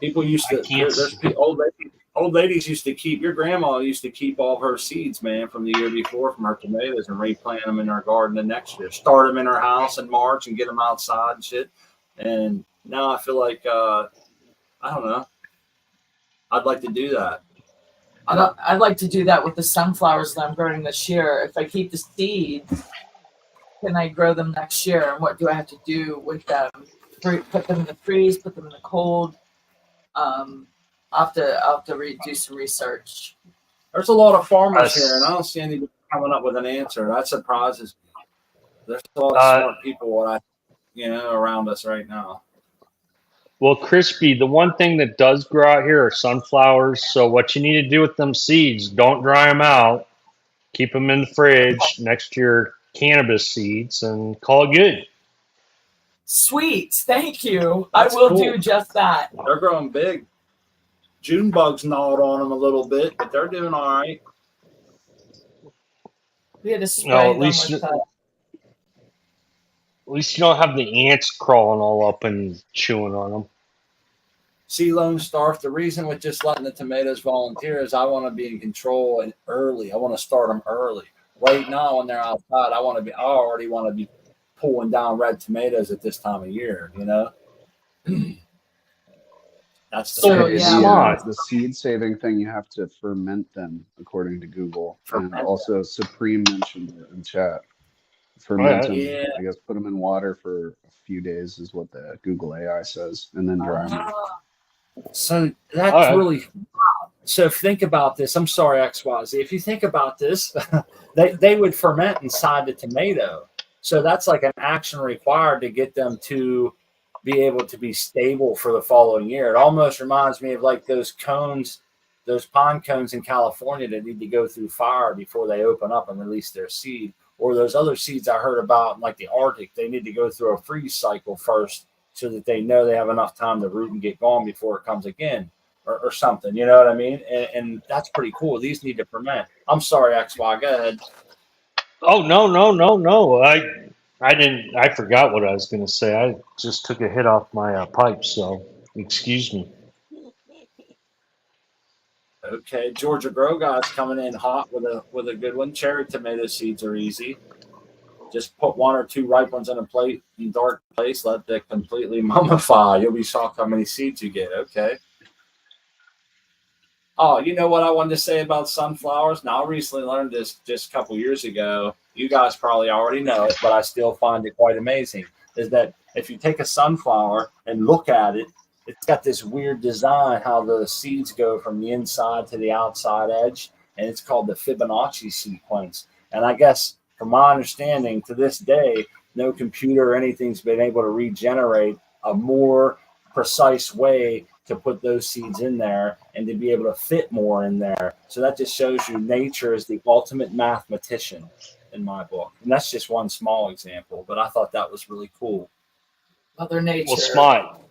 People used to. There's old ladies used to keep. Your grandma used to keep all of her seeds, man, from the year before from her tomatoes and replant them in her garden the next year. Start them in her house in March and get them outside and shit. And now I feel like I don't know. I'd like to do that. I'd like to do that with the sunflowers that I'm growing this year. If I keep the seeds, can I grow them next year? And what do I have to do with them? Put them in the freeze, put them in the cold. I'll have to do some research. There's a lot of farmers here, and I don't see anybody coming up with an answer. That surprises me. There's a lot of smart people around us right now. Well, Crispy, the one thing that does grow out here are sunflowers. So what you need to do with them seeds, don't dry them out. Keep them in the fridge next to your cannabis seeds and call it good. Sweet. Thank you. That's I will cool. do just that. They're growing big. June bugs gnawed on them a little bit, but they're doing all right. We had to spray them with At least you don't have the ants crawling all up and chewing on them. See, Lone Star, the reason with just letting the tomatoes volunteer is I want to be in control and early. I want to start them early. Right now, when they're outside, I already want to be pulling down red tomatoes at this time of year, That's the seed saving thing. You have to ferment them, according to Google. And also Supreme mentioned it in chat. ferment Oh, them. Yeah. I guess put them in water for a few days is what the Google AI says, and then dry them. So All that's right. really so. Think about this. I'm sorry, XYZ. If you think about this, they would ferment inside the tomato. So that's like an action required to get them to be able to be stable for the following year. It almost reminds me of like those cones, those pine cones in California that need to go through fire before they open up and release their seed. Or those other seeds I heard about, like the Arctic, they need to go through a freeze cycle first so that they know they have enough time to root and get going before it comes again or something. You know what I mean? And that's pretty cool. These need to ferment. I'm sorry, XY. Go ahead. Oh, no. I didn't. I forgot what I was going to say. I just took a hit off my pipe, so excuse me. Okay, Georgia Grow Guy's coming in hot with a good one. Cherry tomato seeds are easy. Just put one or two ripe ones in a plate in dark place. Let that completely mummify. You'll be shocked how many seeds you get. Okay. Oh, you know what I wanted to say about sunflowers? Now, I recently learned this just a couple years ago. You guys probably already know it, but I still find it quite amazing. Is that if you take a sunflower and look at it, it's got this weird design how the seeds go from the inside to the outside edge, and it's called the Fibonacci sequence. And I guess, from my understanding, to this day, no computer or anything's been able to regenerate a more precise way to put those seeds in there and to be able to fit more in there. So that just shows you nature is the ultimate mathematician in my book. And that's just one small example, but I thought that was really cool. Mother Nature. Well, Smart,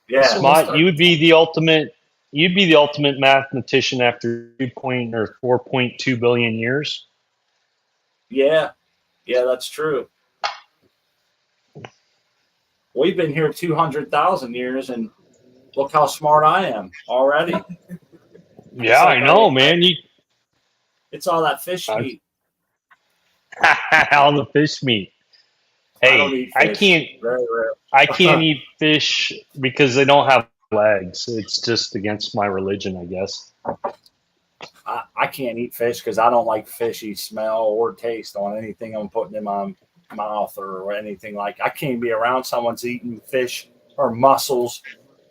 Yeah. Smart, you would be the ultimate. You'd be the ultimate mathematician after 4.2 billion years. Yeah. Yeah, that's true. We've been here 200,000 years, and look how smart I am already. Yeah, like I know, I- man. It's all that fish meat. All the fish meat. I don't Hey, eat fish. Very rare. I can't eat fish because they don't have legs. It's just against my religion, I guess. I can't eat fish because I don't like fishy smell or taste on anything I'm putting in my mouth or anything like. I can't be around someone's eating fish or mussels,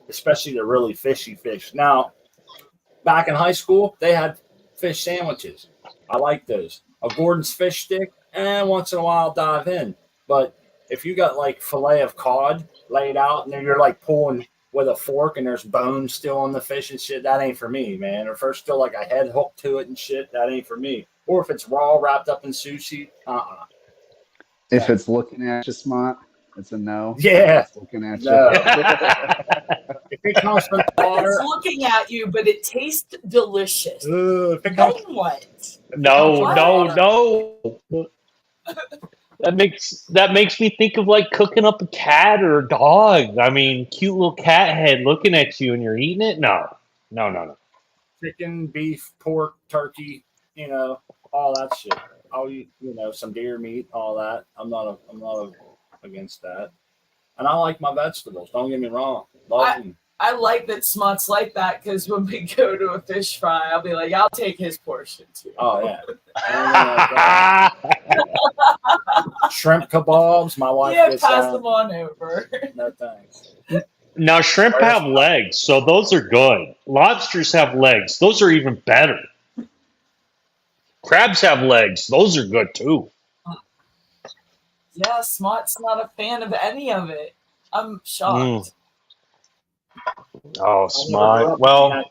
especially the really fishy fish. Now, back in high school, they had fish sandwiches. I like those. A Gordon's fish stick, and once in a while I'll dive in. But if you got like fillet of cod laid out and then you're like pulling with a fork and there's bones still on the fish and shit, that ain't for me, man. Or if there's still like a head hook to it and shit, that ain't for me. Or if it's raw wrapped up in sushi, If it's looking at you, Smart, it's a no. Yeah. If it's looking at No. you. If it comes from the water, It's looking at you, but it tastes delicious. if it Then comes, what? No. That makes me think of like cooking up a cat or a dog. I mean, cute little cat head looking at you and you're eating it. No. chicken, beef, pork, turkey, all that shit. I'll eat, some deer meat, all that. I'm not against that. And I like my vegetables. Don't get me wrong. Love them. I like that Smuts like that because when we go to a fish fry, I'll be like, I'll take his portion too. Oh yeah. Shrimp kebabs. My wife gets pass that. them on over. No thanks. Now, shrimp have legs, so those are good. Lobsters have legs. Those are even better. Crabs have legs. Those are good too. Yeah, Smut's not a fan of any of it. I'm shocked. Oh, Smart. Well,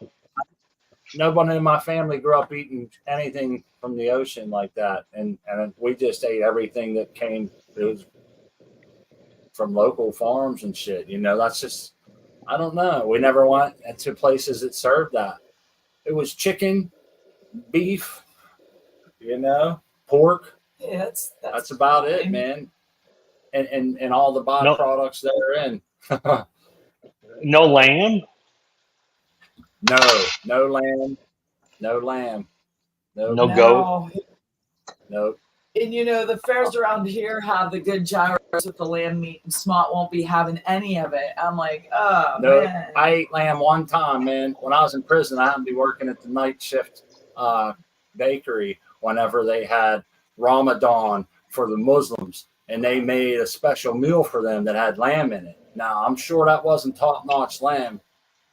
nobody in my family grew up eating anything from the ocean like that, and we just ate everything that came. It was from local farms and shit. That's just, I don't know. We never went to places that served that. It was chicken, beef, pork. Yeah, that's about it, man. And all the byproducts therein. No lamb? No lamb. No lamb. No goat? Nope. And the fairs around here have the good gyros with the lamb meat, and Smart won't be having any of it. I'm like, oh, no, man. I ate lamb one time, man. When I was in prison, I happened to be working at the night shift bakery whenever they had Ramadan for the Muslims, and they made a special meal for them that had lamb in it. Now, I'm sure that wasn't top-notch lamb.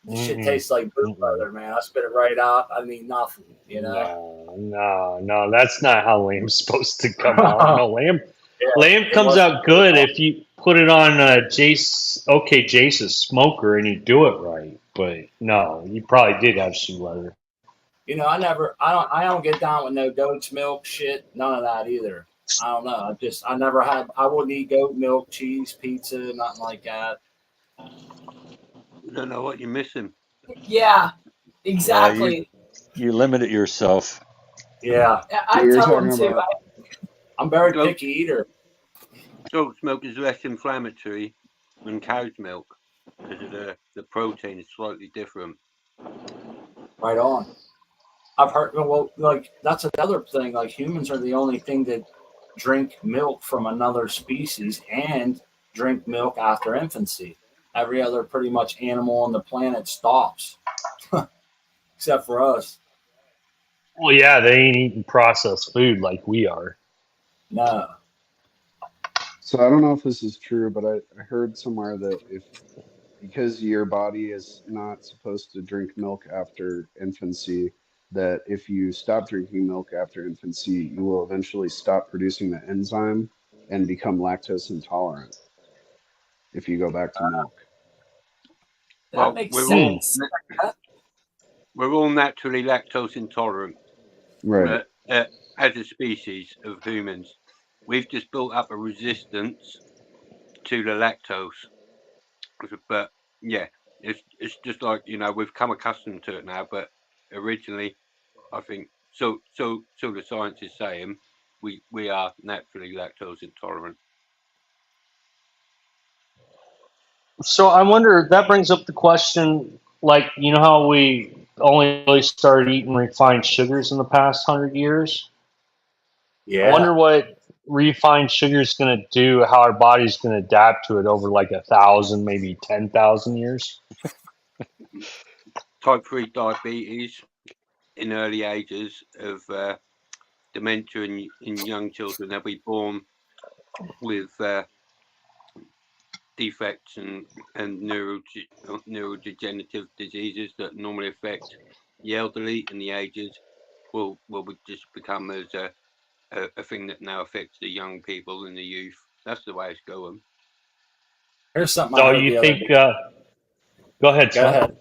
The shit tastes like boot leather, man. I spit it right out. I mean, nothing, you know? No. That's not how lamb's supposed to come out. No, lamb Yeah, it comes wasn't out good at good all. if you put it on Jace's smoker and you do it right. But no, you probably did have shoe leather. You know, I don't get down with no goat's milk shit. None of that either. I don't know. I wouldn't eat goat milk, cheese, pizza, nothing like that. You don't know what you're missing. Yeah, Yeah, exactly. you limit yourself. Yeah, I You're tell them talking to. about I'm very Goat, picky eater. goat's milk is less inflammatory than cow's milk because of the protein is slightly different. Right on. I've heard, well, like, that's another thing. Like, humans are the only thing that drink milk from another species and drink milk after infancy. Every other pretty much animal on the planet stops, except for us. Well, yeah, they ain't eating processed food like we are. No. So I don't know if this is true, but I heard somewhere that if because your body is not supposed to drink milk after infancy, that if you stop drinking milk after infancy, you will eventually stop producing the enzyme and become lactose intolerant if you go back to milk. That Well, makes Hmm. sense. we're all naturally lactose intolerant Right. as a species of humans. We've just built up a resistance to the lactose. But yeah, it's just like, you know, we've come accustomed to it now. But originally, I think so the science is saying we are naturally lactose intolerant. So I wonder, that brings up the question, like, you know how we only really started eating refined sugars in the past 100 years? I Yeah. wonder what refined sugar is going to do, how our body's going to adapt to it over like 1,000, maybe 10,000 years. Type 3 diabetes in early ages of dementia in young children. They'll be born with defects and neurodegenerative diseases that normally affect the elderly and the aged will just become as a thing that now affects the young people and the youth. That's the way it's going. Here's something I So heard you the other think, day. go ahead, Go Smoke. ahead.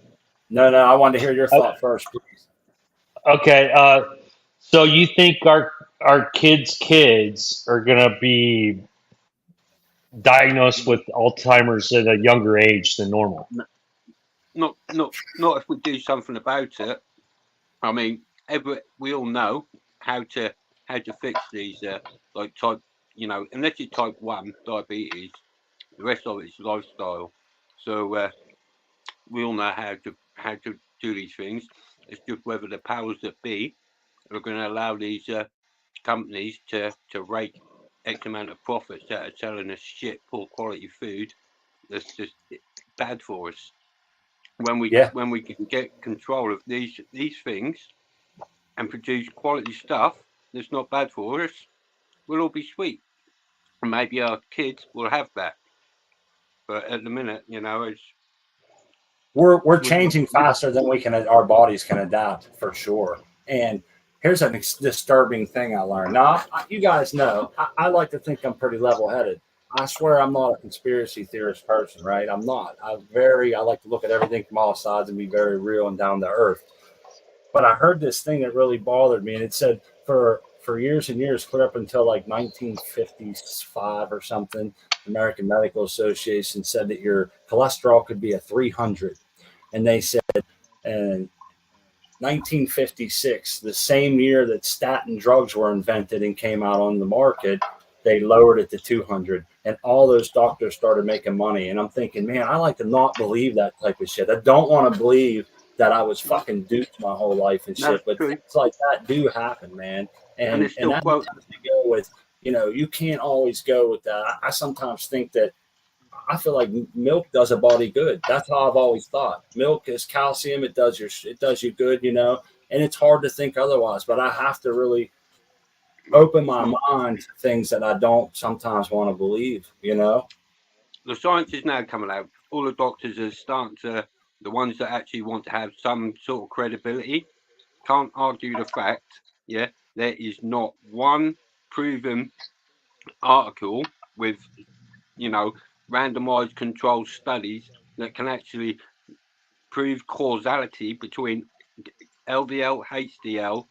No, I wanted to hear your thought first, please. Okay, so you think our kids are gonna be diagnosed with Alzheimer's at a younger age than normal? Not if we do something about it. I mean, we all know how to fix these like type, you know, unless you're type 1 diabetes, the rest of it is lifestyle. So we all know how to do these things. It's just whether the powers that be are going to allow these companies to rake X amount of profits out of selling us shit, poor quality food that's just bad for us. When Yeah. we can get control of these things and produce quality stuff that's not bad for us, we'll all be sweet. And maybe our kids will have that. But at the minute, you know, it's We're we, changing faster than our bodies can adapt for sure. And here's a disturbing thing I learned. Now, you guys know I like to think I'm pretty level headed. I swear I'm not a conspiracy theorist person, right? I'm not. I like to look at everything from all sides and be very real and down to earth. But I heard this thing that really bothered me, and it said for years and years, clear up until like 1955 or something, the American Medical Association said that your cholesterol could be a 300, and they said in 1956, the same year that statin drugs were invented and came out on the market, they lowered it to 200, and all those doctors started making money. And I'm thinking, man, I like to not believe that type of shit. I don't want to believe that I was fucking duped my whole life and that's shit, but true. things like that do happen, man. And it's And still that quote has to go with, you know, you can't always go with that. I sometimes think that I feel like milk does a body good. That's how I've always thought. Milk is calcium. It does you good, you know. And it's hard to think otherwise. But I have to really open my mind to things that I don't sometimes want to believe, you know? The science is now coming out. All the doctors are starting to, the ones that actually want to have some sort of credibility, can't argue the fact, yeah, there is not one proven article with, randomized controlled studies that can actually prove causality between LDL, HDL,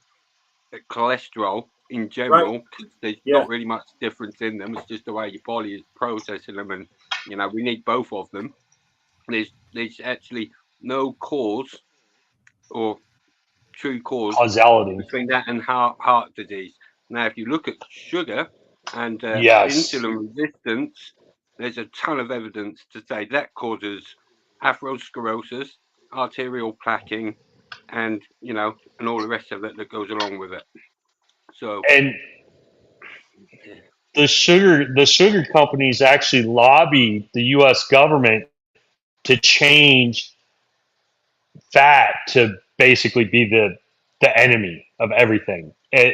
cholesterol in Right. general, because there's Yeah. not really much difference in them. It's just the way your body is processing them, and we need both of them. There's actually no cause or true cause Causality. between that and heart disease. Now, if you look at sugar and Yes. insulin resistance, there's a ton of evidence to say that causes atherosclerosis, arterial plaquing, and and all the rest of it that goes along with it. So, And yeah, the sugar companies actually lobbied the US government to change fat to basically be the enemy of everything. yeah,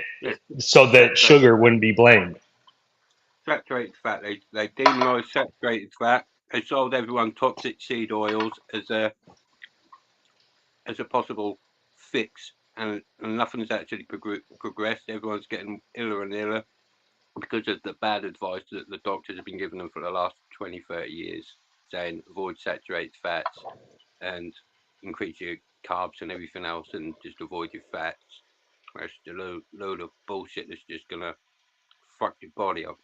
So that saturated sugar fat. wouldn't be blamed. Saturated fat. They demonized saturated fat. They sold everyone toxic seed oils as a possible fix, and nothing's actually progressed. Everyone's getting iller and iller because of the bad advice that the doctors have been giving them for the last 20, 30 years, saying avoid saturated fats and increase your carbs and everything else and just avoid your fats. That's a load of bullshit that's just going to fuck your body up.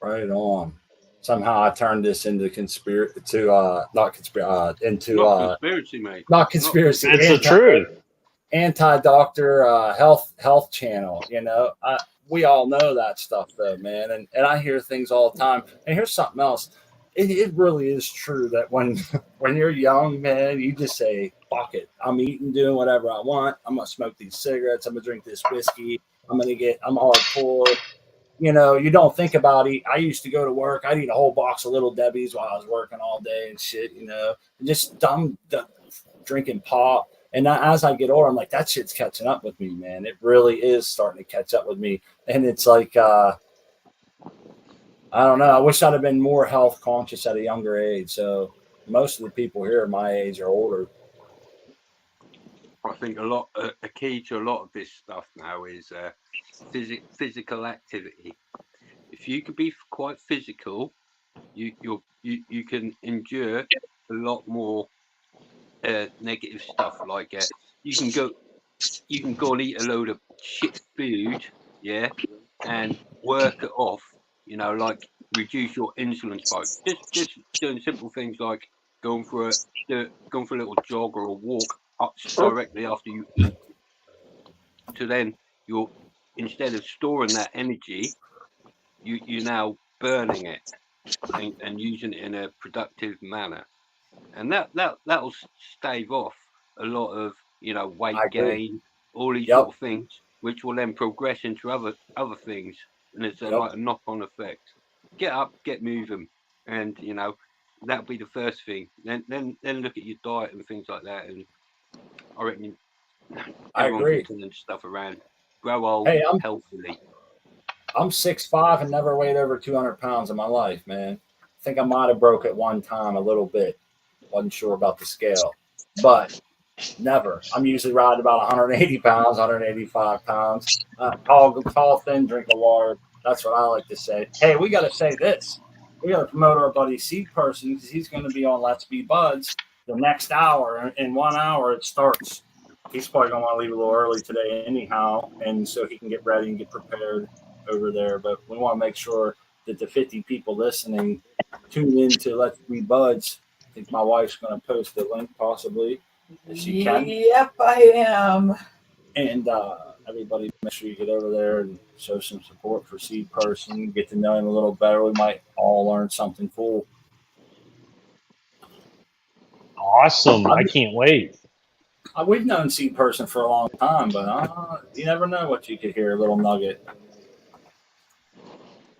Right on. Somehow I turned this into conspiracy to not conspiracy into Not conspiracy, mate. not Not conspiracy It's the truth. anti doctor health channel. You know, we all know that stuff though, man. And I hear things all the time. And here's something else. It really is true that when when you're young, man, you just say, "Fuck it, I'm eating, doing whatever I want. I'm gonna smoke these cigarettes. I'm gonna drink this whiskey. I'm hardcore." You know, you don't think about it. I used to go to work. I'd eat a whole box of Little Debbie's while I was working all day and shit. You know, and just dumb drinking pop. And as I get older, I'm like, that shit's catching up with me, man. It really is starting to catch up with me. And it's like, I don't know. I wish I'd have been more health conscious at a younger age. So most of the people here my age are older. I think a key to a lot of this stuff now is physical activity. If you can be quite physical, you can endure a lot more negative stuff. Like you can go you can go and eat a load of shit food, yeah, and work it off. Like reduce your insulin spike. Just doing simple things like going for going for a little jog or a walk directly after you eat. So then you're instead of storing that energy, you're now burning it and using it in a productive manner, and that'll stave off a lot of I weight agree. gain, all these Yep. sort of things, which will then progress into other things, and it's Yep. like a knock-on effect. Get up, get moving, and that'll be the first thing. Then look at your diet and things like that, and I reckon I everyone can agree. turn stuff around. Grow old Hey, healthily. I'm 6'5" and never weighed over 200 pounds in my life, man. I think I might have broke at one time a little bit. Wasn't sure about the scale, but never. I'm usually riding about 180 pounds, 185 pounds. Tall, thin, drink of water. That's what I like to say. Hey, we got to say this. We got to promote our buddy Seed Person because he's going to be on Let's Be Buds the next hour. In 1 hour, it starts. He's probably going to want to leave a little early today, anyhow, and so he can get ready and get prepared over there. But we want to make sure that the 50 people listening tune into Let's Be Buds. I think my wife's going to post the link possibly if she can. Yep, I am. And everybody, make sure you get over there and show some support for Seed Person. Get to know him a little better. We might all learn something cool. Awesome. I can't wait. We've known Seed Person for a long time, but you never know what you could hear. A little nugget.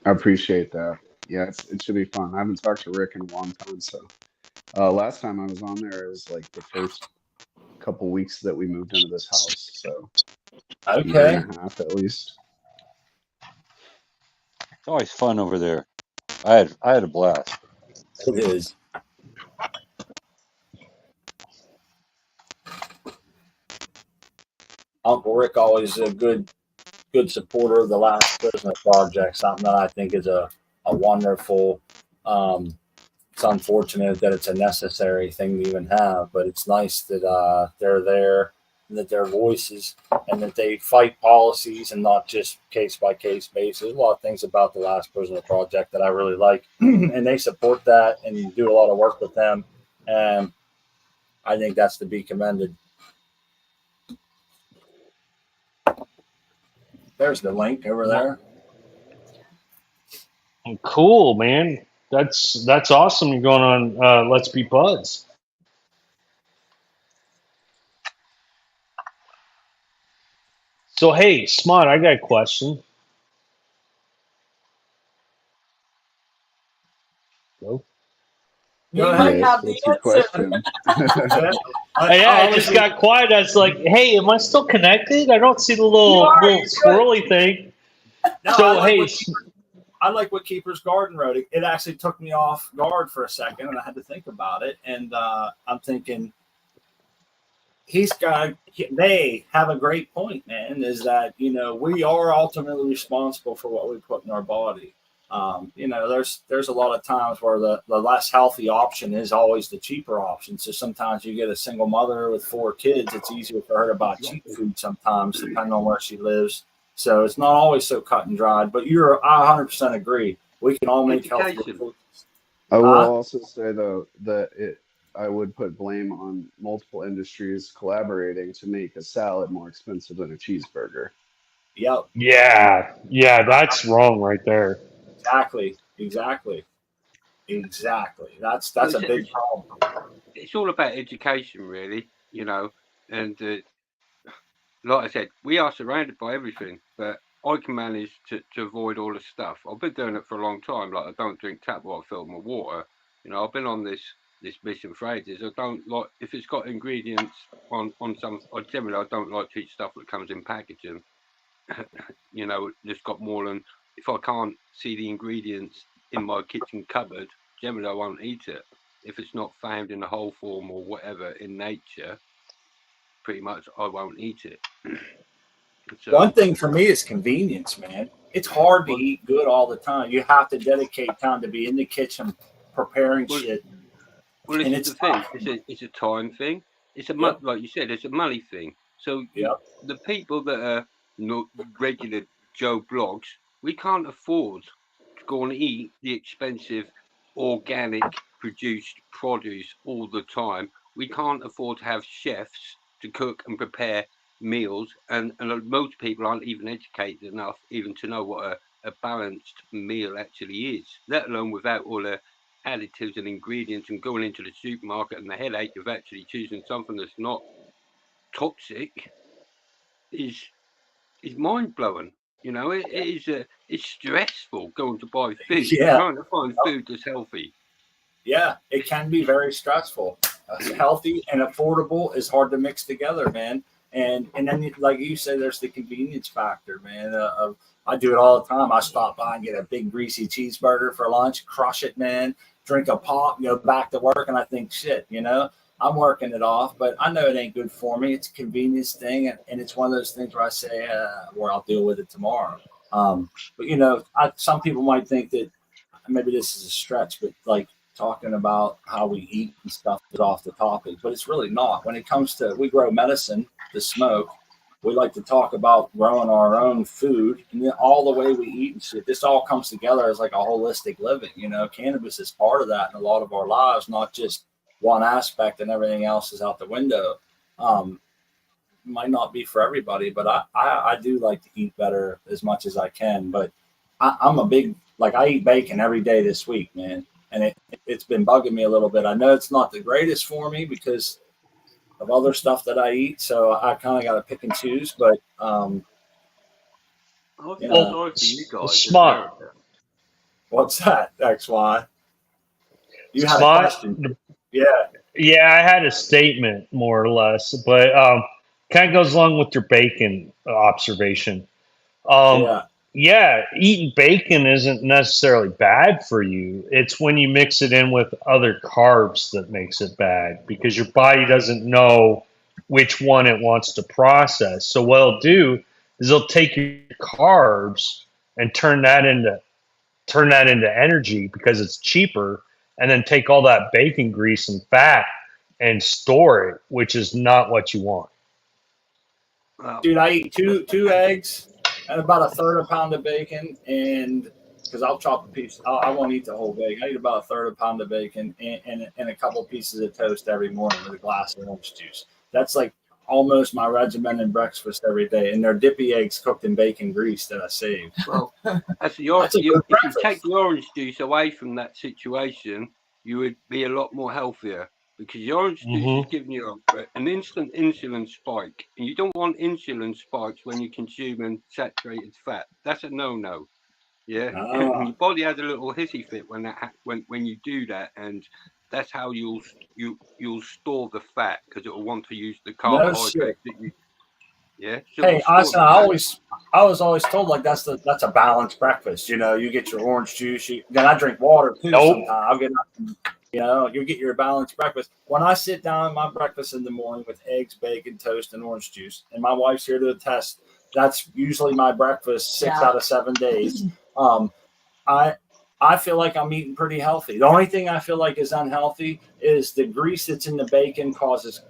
I appreciate that. Yeah, it should be fun. I haven't talked to Rick in a long time, so last time I was on there, it was like the first couple weeks that we moved into this house. So Okay. Year and a half at least. It's always fun over there. I had a blast. It is. Uncle Rick always a good supporter of the Last Prisoner Project. Something that I think is a wonderful. It's unfortunate that it's a necessary thing to even have, but it's nice that they're there and that their voices and that they fight policies and not just case by case basis. There's a lot of things about the Last Prisoner Project that I really like, and they support that and do a lot of work with them. And I think that's to be commended. There's the link over there. Cool, man. That's awesome. You're going on Let's Be Buds. So hey, Smart, I got a question. Hello? You Go might ahead. Yes, have the what's your answer. question? I just got quiet. I was like, "Hey, am I still connected? I don't see the little You are, little you're swirly thing." No, So hey, I like what Keeper's Garden wrote. It actually took me off guard for a second, and I had to think about it. And I'm thinking, they have a great point, man. Is that we are ultimately responsible for what we put in our body. There's a lot of times where the less healthy option is always the cheaper option. So sometimes you get a single mother with 4 kids. It's easier for her to buy cheap food sometimes, depending on where she lives. So it's not always so cut and dried. But I 100% agree. We can all make healthier Education. choices. I will Huh? also say though that I would put blame on multiple industries collaborating to make a salad more expensive than a cheeseburger. Yep. yeah, that's wrong right there. Exactly. That's Well, a big problem. it's all about education, really, and like I said, we are surrounded by everything, but I can manage to avoid all the stuff. I've been doing it for a long time. Like, I don't drink tap water, I fill my water. I've been on this mission for ages. I don't like, if it's got ingredients on some. I don't like to eat stuff that comes in packaging. That's got more than, if I can't see the ingredients in my kitchen cupboard, generally I won't eat it. If it's not found in a whole form or whatever in nature, pretty much I won't eat it. So, One thing for me is convenience, man. It's hard to well, eat good all the time. You have to dedicate time to be in the kitchen preparing well, shit, well, this and is it's the thing. tough. It's a time thing. It's a Yep. like you said, it's a money thing. So Yep. the people that are not regular Joe Blogs, we can't afford to go and eat the expensive organic produced produce all the time. We can't afford to have chefs to cook and prepare meals, and most people aren't even educated enough even to know what a balanced meal actually is, let alone without all the additives and ingredients and going into the supermarket and the headache of actually choosing something that's not toxic is mind blowing. It's stressful going to buy food, Yeah. trying to find food that's healthy. Yeah. It can be very stressful. Healthy and affordable is hard to mix together, man. And then, like you said, there's the convenience factor, man. I do it all the time. I stop by and get a big greasy cheeseburger for lunch, crush it, man. Drink a pop, go back to work, and I think, shit, I'm working it off, but I know it ain't good for me. It's a convenience thing, and it's one of those things where I say, where I'll deal with it tomorrow. But some people might think that maybe this is a stretch, but like talking about how we eat and stuff is off the topic, but it's really not. When it comes to, we grow medicine to smoke, we like to talk about growing our own food and then all the way we eat and shit. This all comes together as like a holistic living. Cannabis is part of that in a lot of our lives, not just one aspect and everything else is out the window. Might not be for everybody, but I do like to eat better as much as I can. But I'm a big, like, I eat bacon every day this week, man. And it's been bugging me a little bit. I know it's not the greatest for me because of other stuff that I eat. So I kind of got to pick and choose. But, I feel Well, sorry for you guys in Smart, America. what's that, XY? You had a Smart. question. Yeah. Yeah, I had a statement more or less, but kind of goes along with your bacon observation. Um, Yeah. yeah, eating bacon isn't necessarily bad for you. It's when you mix it in with other carbs that makes it bad because your body doesn't know which one it wants to process. So what it'll do is it'll take your carbs and turn that into energy because it's cheaper, and then take all that bacon grease and fat and store it, which is not what you want. Well, Dude, I eat two eggs and about a third of a pound of bacon, and because I'll chop a piece, I won't eat the whole bacon. I eat about a third of a pound of bacon and a couple pieces of toast every morning with a glass of orange juice. That's like almost my regimented breakfast every day, and they're dippy eggs cooked in bacon grease that I save. well, that's That's a good if you take breakfast. the orange juice away from that situation, you would be a lot more healthier because the orange juice is Hmm. giving you an instant insulin spike, and you don't want insulin spikes when you're consuming saturated fat. That's a no-no. Yeah, and Ah, your body has a little hissy fit when when you do that, and that's how you'll store the fat because it will want to use the no shit. carbohydrates that you. Yeah, so it'll Hey, store the fat. I was always told like that's a balanced breakfast. You know, you get your orange juice. Then I drink water too. Nope. Sometimes I'll get, you know, you get your balanced breakfast. When I sit down at my breakfast in the morning with eggs, bacon, toast, and orange juice, and my wife's here to attest, that's usually my breakfast 6 out of 7 days. Um, I I feel like I'm eating pretty healthy. The only thing I feel like is unhealthy is the grease that's in the bacon causes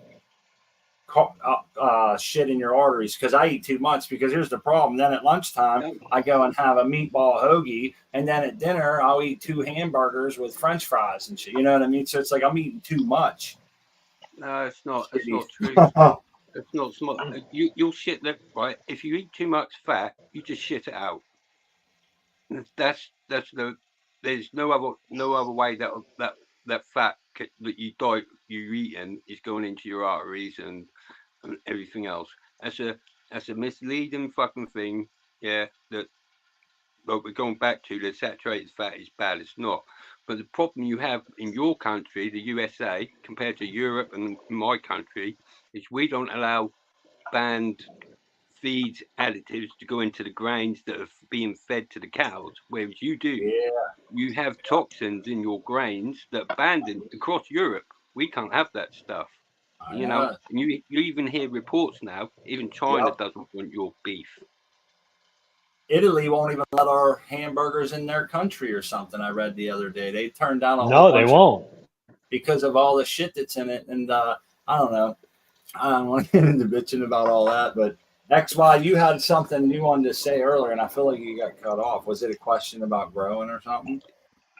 shit in your arteries because I eat too much. Because here's the problem: then at lunchtime, No, I go and have a meatball hoagie, and then at dinner, I'll eat 2 hamburgers with French fries and shit. You know what I mean? So it's like I'm eating too much. no, it's not. It's Shitty. not true. It's not smart. You'll shit that right. If you eat too much fat, you just shit it out. That's the. There's no other way that fat that you're eating is going into your arteries and everything else. That's a that's a misleading fucking thing. Yeah, that but we're going back to the saturated fat is bad. It's not. But the problem you have in your country, the USA, compared to Europe and my country, is we don't allow banned feed additives to go into the grains that are being fed to the cows, whereas you do. Yeah, You have toxins in your grains that are banned across Europe. We can't have that stuff. I You know, know. and you even hear reports now, even China Yep. doesn't want your beef. Italy won't even let our hamburgers in their country or something. I read the other day they turned down a whole No, they bunch of won't. because of all the shit that's in it. And I don't know. I don't want to get into bitching about all that, but XY, you had something you wanted to say earlier, and I feel like you got cut off. Was it a question about growing or something?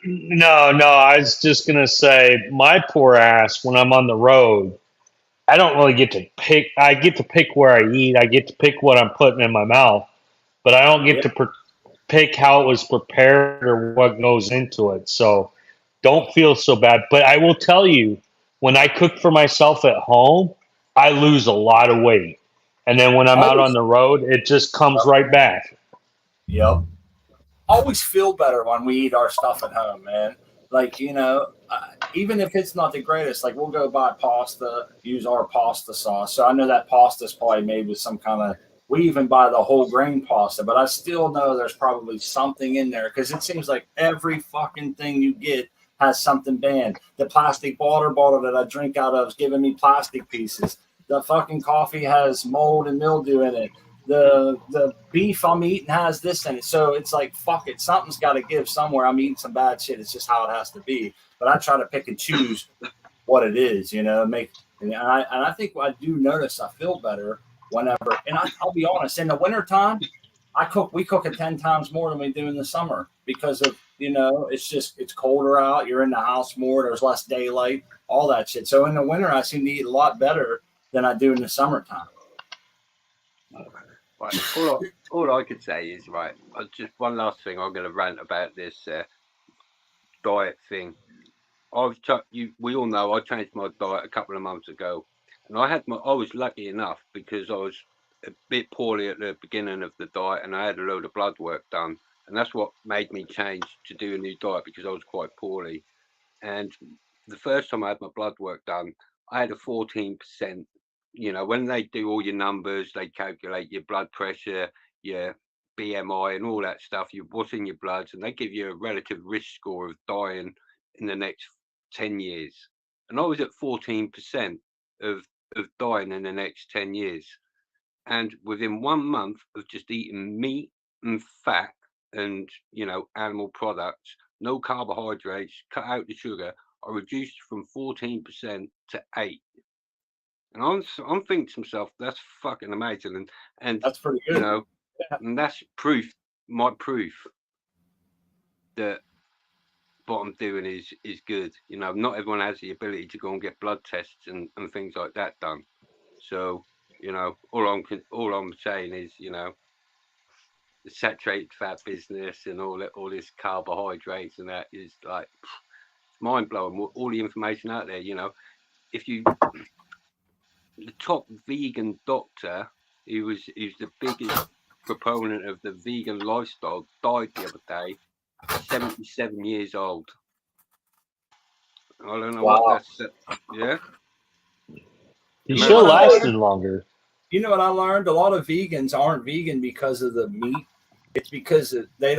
No, no. I was just gonna say my poor ass when I'm on the road. I don't really get to pick. I get to pick where I eat. I get to pick what I'm putting in my mouth, but I don't get Yeah, to pick how it was prepared or what goes into it. So don't feel so bad. But I will tell you, when I cook for myself at home, I lose a lot of weight. And then when I'm out on always. the road, it just comes right back. Yep. Always feel better when we eat our stuff at home, man. Like, you know, even if it's not the greatest, like we'll go buy pasta, use our pasta sauce. So I know that pasta's probably made with some kind of, we even buy the whole grain pasta, but I still know there's probably something in there because it seems like every fucking thing you get has something banned. The plastic water bottle that I drink out of is giving me plastic pieces. The fucking coffee has mold and mildew in it. The beef I'm eating has this in it. So it's like fuck it, something's got to give somewhere. I'm eating some bad shit. It's just how it has to be. But I try to pick and choose what it is, you know. Make and I think I do notice I feel better whenever. And I'll be honest, in the wintertime, we cook it 10 times more than we do in the summer because of it's colder out. You're in the house more. There's less daylight, all that shit. So in the winter, I seem to eat a lot better than I do in the summertime. Right. All I could say is right. Just one last thing. I'm going to rant about this diet thing. We all know I changed my diet a couple of months ago, and I was lucky enough because I was a bit poorly at the beginning of the diet, and I had a load of blood work done, and that's what made me change to do a new diet because I was quite poorly. And the first time I had my blood work done, I had a 14% when they do all your numbers, they calculate your blood pressure, your BMI, and all that stuff. What's in your bloods, and they give you a relative risk score of dying in the next 10 years. And I was at 14% of dying in the next 10 years. And within 1 month of just eating meat and fat and, animal products, no carbohydrates, cut out the sugar, I reduced from 14% to 8%. And I'm thinking to myself, that's fucking amazing. And That's pretty good. Yeah. And that's my proof that what I'm doing is good. Not everyone has the ability to go and get blood tests and things like that done. So, all I'm saying is, the saturated fat business and all this carbohydrates and that is like mind blowing. All the information out there, if the top vegan doctor, who's the biggest proponent of the vegan lifestyle, died the other day, 77 years old. I don't know what that's. Yeah. You You should know have what I lasted learned? longer. You know what I learned? A lot of vegans aren't vegan because of the meat. It's because they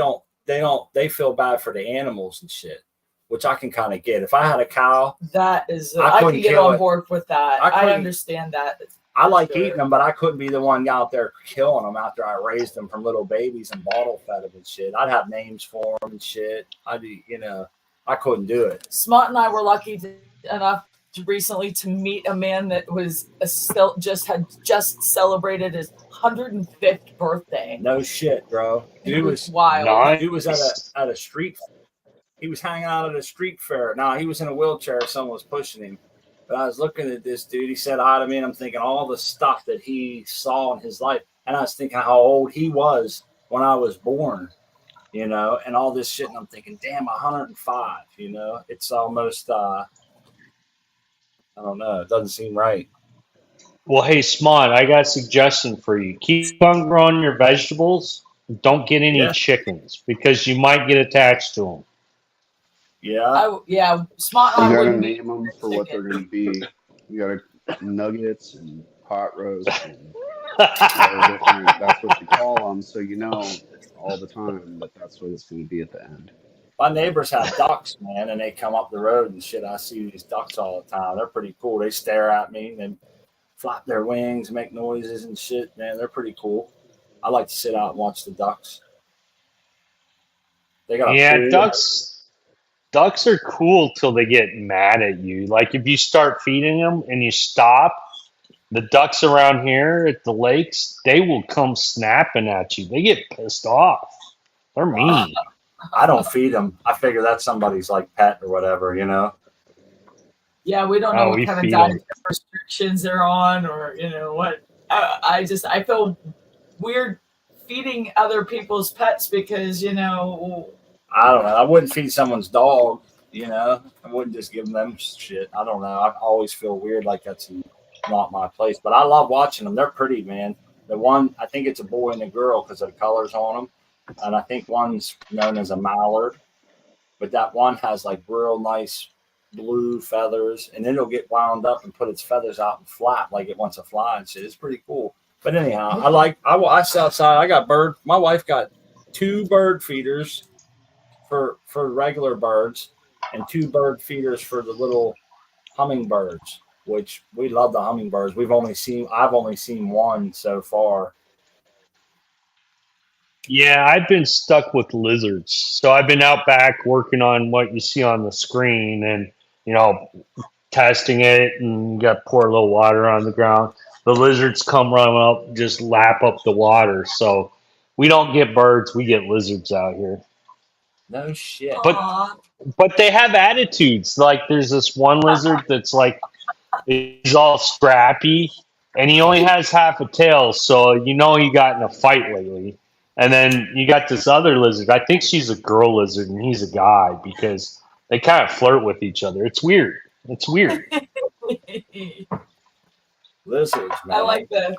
feel bad for the animals and shit, which I can kind of get. If I had a cow, That is, I I couldn't can get kill on it. board with that. I I couldn't- understand that. I like Sure. eating them, but I couldn't be the one out there killing them after I raised them from little babies and bottle fed them and shit. I'd have names for them and shit. I couldn't do it. Smart and I were lucky enough recently to meet a man that was had just celebrated his 105th birthday. No shit, bro. It Dude was was wild. Nice. Dude was at a street. He was hanging out at a street fair. Now he was in a wheelchair. Someone was pushing him. But I was looking at this dude. He said hi to me, and I'm thinking all the stuff that he saw in his life, and I was thinking how old he was when I was born, and all this shit. And I'm thinking, damn, 105. It's almost. I don't know. It doesn't seem right. Well, hey, Smart, I got a suggestion for you. Keep on growing your vegetables. Don't get any Yeah. chickens because you might get attached to them. Yeah. Smart and You I gotta wouldn't name them for what they're gonna be. You gotta nuggets and pot roast and different. That's what you call them, so all the time that that's what it's gonna be at the end. My neighbors have ducks, man, and they come up the road and shit. I see these ducks all the time. They're pretty cool. They stare at me and then flap their wings, make noises and shit. Man, they're pretty cool. I like to sit out and watch the ducks. They got a Yeah, pool. ducks are cool till they get mad at you. Like if you start feeding them and you stop, the ducks around here at the lakes, they will come snapping at you. They get pissed off. They're mean. I don't feed them. I figure that's somebody's like pet or whatever, Yeah, we don't know what We kind of feed diet 'em. restrictions they're on, or what. I feel weird feeding other people's pets because I don't know. I wouldn't feed someone's dog, I wouldn't just give them shit. I don't know. I always feel weird like that's not my place. But I love watching them. They're pretty, man. The one, I think it's a boy and a girl because of the colors on them. And I think one's known as a mallard. But that one has like real nice blue feathers. And then it'll get wound up and put its feathers out and flap like it wants to fly and shit. It's pretty cool. But anyhow, I sit outside. I got bird. My wife got 2 bird feeders for regular birds and 2 bird feeders for the little hummingbirds, which we love the hummingbirds. I've only seen one so far. Yeah, I've been stuck with lizards. So I've been out back working on what you see on the screen and, testing it, and you got to pour a little water on the ground. The lizards come run up, just lap up the water. So we don't get birds, we get lizards out here. No shit. But they have attitudes. Like there's this one lizard that's like, he's all scrappy and he only has half a tail. So he got in a fight lately. And then you got this other lizard. I think she's a girl lizard and he's a guy because they kind of flirt with each other. It's weird. Lizards, man. I like the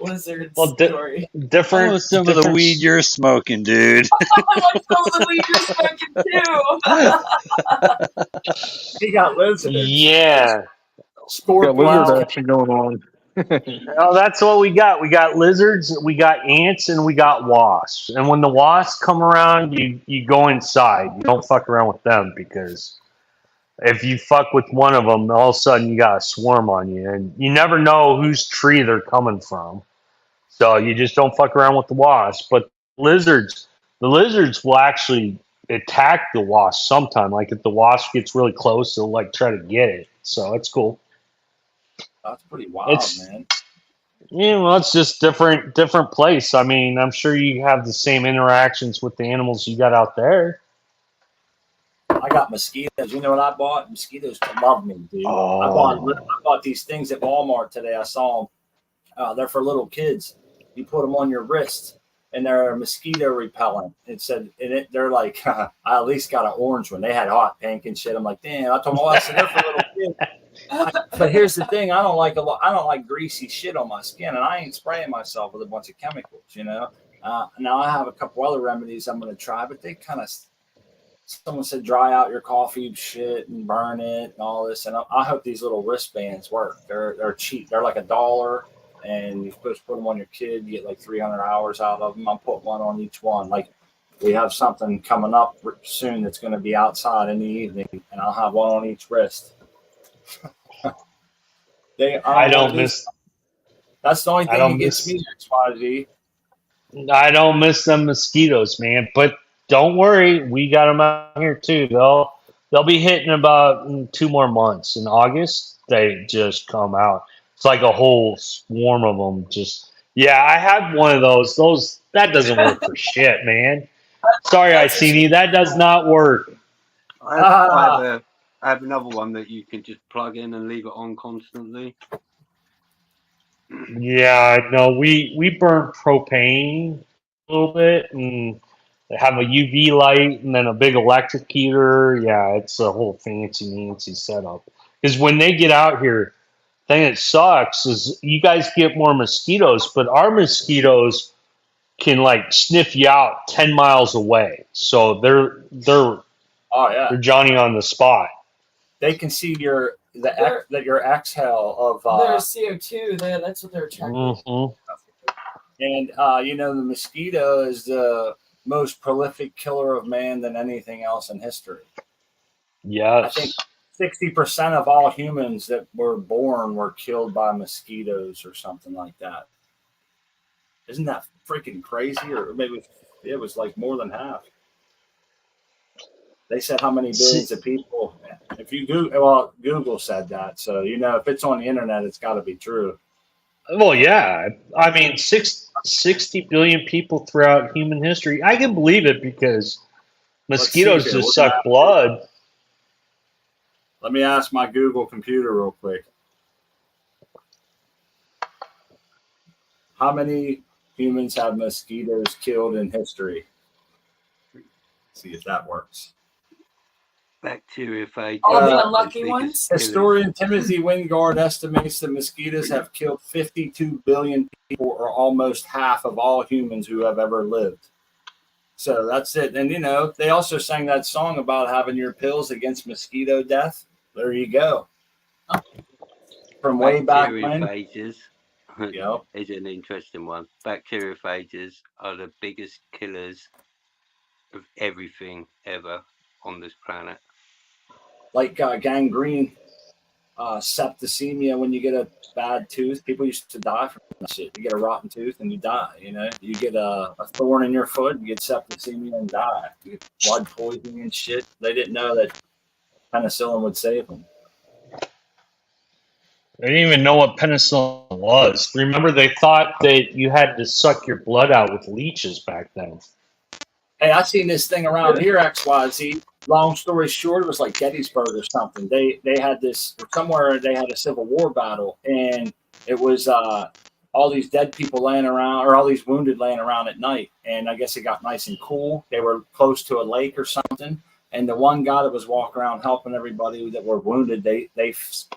lizard Well, story. Different. Some of the weed you're smoking, dude. I like some of the weed you're smoking too. He got lizards. Yeah. Got lizard Wow. action going on. Oh, that's what we got. We got lizards, we got ants, and we got wasps. And when the wasps come around, you go inside. You don't fuck around with them because if you fuck with one of them, all of a sudden you got a swarm on you, and you never know whose tree they're coming from. So you just don't fuck around with the wasps. But the lizards will actually attack the wasp sometime. Like if the wasp gets really close, they'll like try to get it. So it's cool. That's pretty wild, It's man. well, it's just different place. I mean, I'm sure you have the same interactions with the animals you got out there. I got mosquitoes. You know what I bought? Mosquitoes love me, dude. I Oh, bought these things at Walmart today. I saw them. They're for little kids. You put them on your wrist, and they're mosquito repellent. It said, they're like, I at least got an orange one. They had hot pink and shit. I'm like, damn. I told my wife, I said, they're for little kids. But here's the thing: I don't like greasy shit on my skin, and I ain't spraying myself with a bunch of chemicals. Now I have a couple other remedies I'm going to try, but they kind of. Someone said dry out your coffee shit and burn it and all this, and I hope these little wristbands work. They're cheap. They're like $1, and you're supposed to put them on your kid. You get like 300 hours out of them. I'm putting one on each one. Like we have something coming up soon that's going to be outside in the evening, and I'll have one on each wrist. I don't miss. That's the only I thing don't that gets miss. me XYZ. I don't miss them mosquitoes, man. But don't worry, we got them out here too. They'll be hitting about 2 more months. In August, they just come out. It's like a whole swarm of them. Just yeah, I had one of those. Those that doesn't work for shit, man. Sorry, That's a ICD, that does not work. I have another one that you can just plug in and leave it on constantly. Yeah, no, we burn propane a little bit and have a UV light and then a big electric heater. Yeah, it's a whole fancy setup. Because when they get out here, thing that sucks is you guys get more mosquitoes, but our mosquitoes can like sniff you out 10 miles away. So Oh yeah, they're Johnny on the spot. they can see your exhale of There's CO2 there. That's what they're checking. hmm and the mosquito is the most prolific killer of man than anything else in history. I think Yes. 60% of all humans that were born were killed by mosquitoes or something like that. Isn't that freaking crazy? Or maybe it was like more than half. They said how many billions of people. If you Google said that, so if it's on the internet, it's got to be true. Well, yeah. I mean, 60 billion people throughout human history. I can believe it because Let's see mosquitoes here. just suck blood. Let me ask my Google computer real quick. How many humans have mosquitoes killed in history? See if that works. Bacteriophage. All the unlucky ones? Historian Timothy Wingard estimates that mosquitoes have killed 52 billion people, or almost half of all humans who have ever lived. So that's it. And they also sang that song about having your pills against mosquito death. There you go. From way back when. Bacteriophages Yep. is an interesting one. Bacteriophages are the biggest killers of everything ever on this planet. Like gangrene, septicemia, when you get a bad tooth, people used to die from that shit. You get a rotten tooth and you die. You get a thorn in your foot, you get septicemia and die. You get blood poisoning and shit. They didn't know that penicillin would save them. They didn't even know what penicillin was. Remember, they thought that you had to suck your blood out with leeches back then. Hey, I seen this thing around here, XYZ. Long story short, it was like Gettysburg or something. They had this somewhere. They had a Civil War battle, and it was all these dead people laying around, or all these wounded laying around at night. And I guess it got nice and cool. They were close to a lake or something. And the one guy that was walking around helping everybody that were wounded,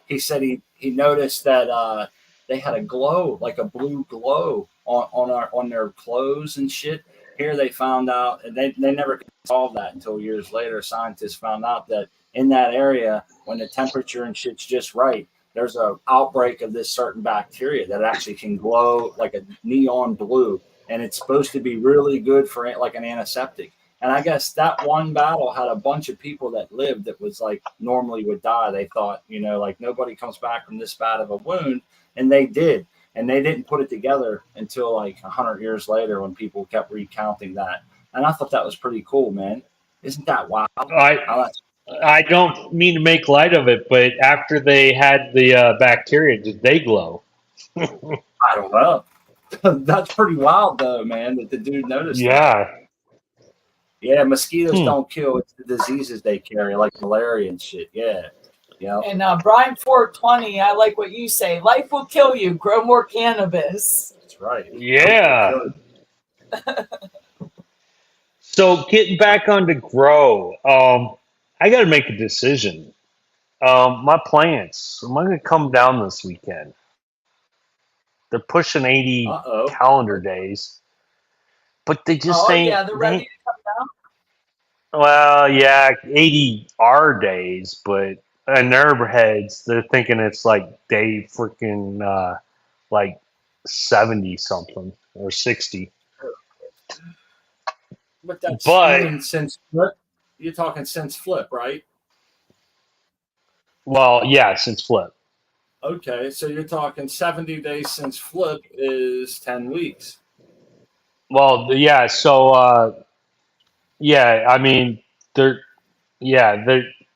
he said he noticed that they had a glow, like a blue glow on their clothes and shit. Here they found out, and they never could solve that until years later. Scientists found out that in that area, when the temperature and shit's just right, there's a outbreak of this certain bacteria that actually can glow like a neon blue, and it's supposed to be really good for like an antiseptic. And I guess that one battle had a bunch of people that lived that was like normally would die. They thought, like nobody comes back from this bad of a wound, and they did. And they didn't put it together until like 100 years later when people kept recounting that. And I thought that was pretty cool, man. Isn't that wild? I don't mean to make light of it, but after they had the bacteria, did they glow? I don't know. That's pretty wild, though, man, that the dude noticed that. Yeah. Yeah, mosquitoes don't kill. It's the diseases they carry, like malaria and shit. Yeah. Yeah. And Brian 420, I like what you say. Life will kill you. Grow more cannabis. That's right. Yeah. So getting back onto grow, I got to make a decision. My plants, am I going to come down this weekend? They're pushing 80 calendar days, but they just ain't. Yeah, they're ready to come down. Well, yeah, 80 are days, but in their heads, they're thinking it's like day freaking like 70 something or 60. But that's even since flip. You're talking since flip, right? Well, yeah, since flip. Okay, so you're talking 70 days since flip is 10 weeks. Well, yeah, so yeah, I mean they're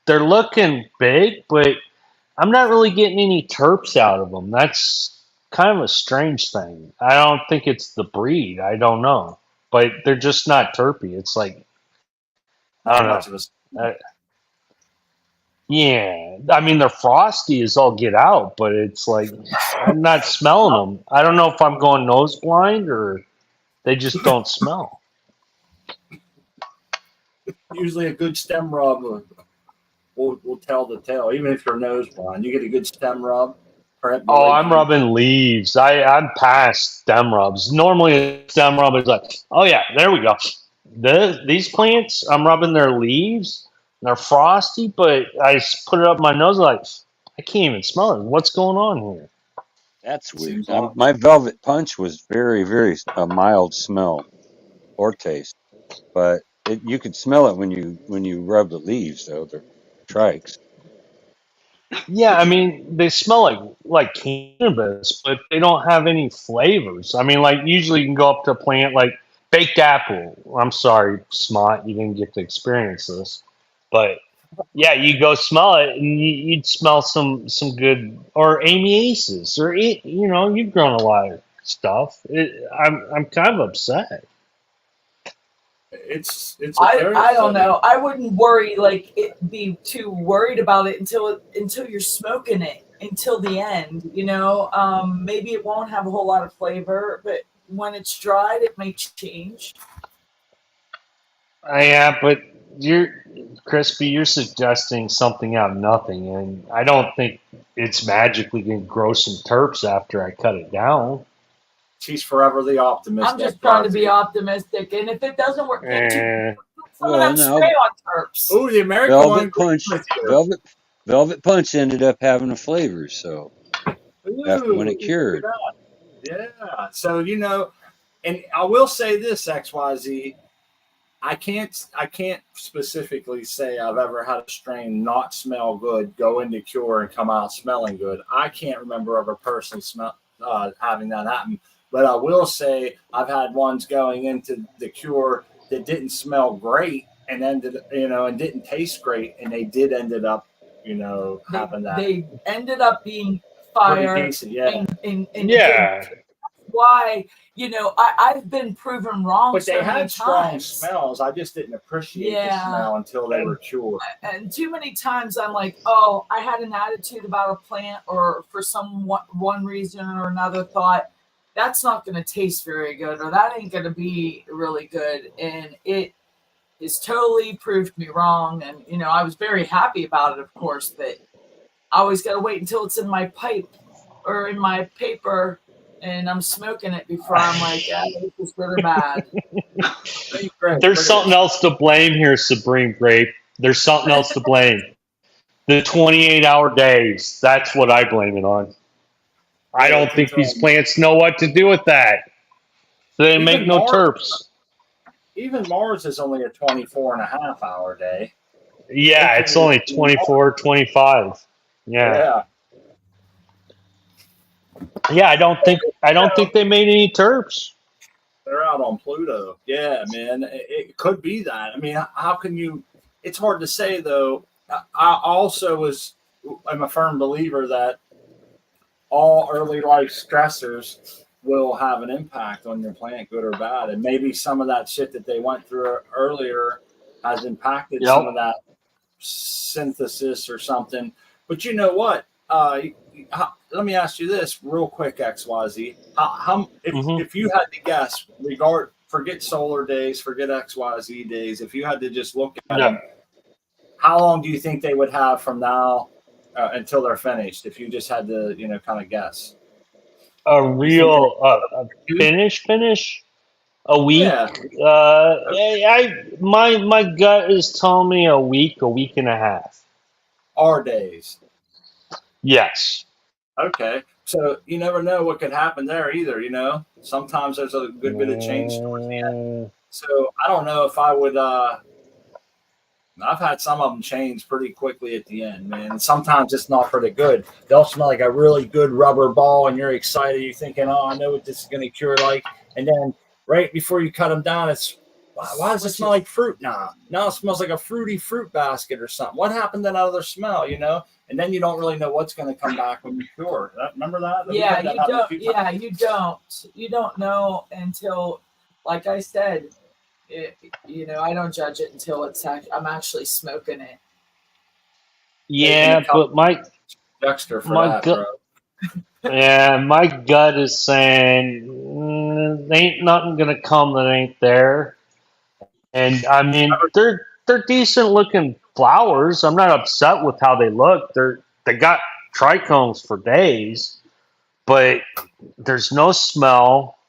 looking big, but I'm not really getting any terps out of them. That's kind of a strange thing. I don't think it's the breed. I don't know, but they're just not terpy. It's like I don't know. Yeah, I mean they're frosty as all get out, but it's like I'm not smelling them. I don't know if I'm going nose blind or they just don't smell. Usually a good stem rub will tell the tale. Even if you're nose blind, you get a good stem rub. Oh, I'm rubbing leaves. I'm past stem rubs. Normally a stem rub is like, oh yeah, there we go. These plants, I'm rubbing their leaves. They're frosty, but I just put it up my nose like, I can't even smell it. What's going on here? That's weird. My Velvet Punch was very, very a mild smell or taste, but you could smell it when you rub the leaves, though. They're trikes. Yeah, I mean they smell like cannabis, but they don't have any flavors. I mean, like usually you can go up to a plant like baked apple. I'm sorry, Smot, you didn't get to experience this, but yeah, you go smell it and you'd smell some good or Amy Aces or you've grown a lot of stuff. I'm kind of upset. It's I don't know. I wouldn't worry be too worried about it until you're smoking it until the end. Maybe it won't have a whole lot of flavor, but when it's dried, it may change. Yeah, but you're suggesting something out of nothing, and I don't think it's magically going to grow some terps after I cut it down. She's forever the optimist. I'm just trying to be optimistic, and if it doesn't work, some of that spray on terps. Oh, the American Velvet Punch. Velvet Punch ended up having a flavor, so after when it cured. Yeah. So and I will say this, XYZ. I can't specifically say I've ever had a strain not smell good, go into cure, and come out smelling good. I can't remember of a person having that happen. But I will say I've had ones going into the cure that didn't smell great and didn't taste great, and they did ended up, having that. They ended up being fire. Pretty decent, yeah. Yeah. Why, I've been proven wrong. But they had strong times. smells. I just didn't appreciate the smell until they were cured. And too many times I'm like, oh, I had an attitude about a plant, or for one reason or another thought that's not going to taste very good, or that ain't going to be really good. And it has totally proved me wrong. And, I was very happy about it, of course, but I always got to wait until it's in my pipe or in my paper and I'm smoking it before I'm like, yeah, this is really bad. There's something else to blame here, Supreme Grape. There's something else to blame. The 28-hour days. That's what I blame it on. I Yeah, don't think these control. plants know what to do with that. They Even make no Mars, terps. even Mars is only a 24.5 hour day. They Yeah, can't it's even only do Mars. 24, 25. Yeah. Yeah. Yeah, I don't think they made any terps. They're out on Pluto. Yeah, man. It could be that. I mean, how can you? It's hard to say, though. I also I'm a firm believer that all early life stressors will have an impact on your plant, good or bad. And maybe some of that shit that they went through earlier has impacted some of Yep. that synthesis or something. But you know what? Let me ask you this real quick, XYZ. Hmm. If you had to guess, forget solar days, forget XYZ days. If you had to just look at Yeah. them, how long do you think they would have from now until they're finished? If you just had to, kind of guess, A you think real finish a week. yeah, My gut is telling me a week and a half. our days. Yes. Okay. So you never know what could happen there either, Sometimes there's a good bit of change towards the end. So I don't know if I would I've had some of them change pretty quickly at the end, man. And sometimes it's not pretty good. They'll smell like a really good rubber ball, and you're excited. You're thinking, "Oh, I know what this is going to cure like." And then right before you cut them down, it's why does it smell like fruit now? Now it smells like a fruity fruit basket or something. What happened to that other smell? And then you don't really know what's going to come back when you cure. Remember that? Yeah, you don't. Yeah, you don't. You don't know until, like I said, I don't judge it until I'm actually smoking it. Yeah, but Dexter for my that, gut, bro. yeah, my gut is saying ain't nothing gonna come that ain't there. And I mean, they're decent looking flowers. I'm not upset with how they look. They got trichomes for days, but there's no smell,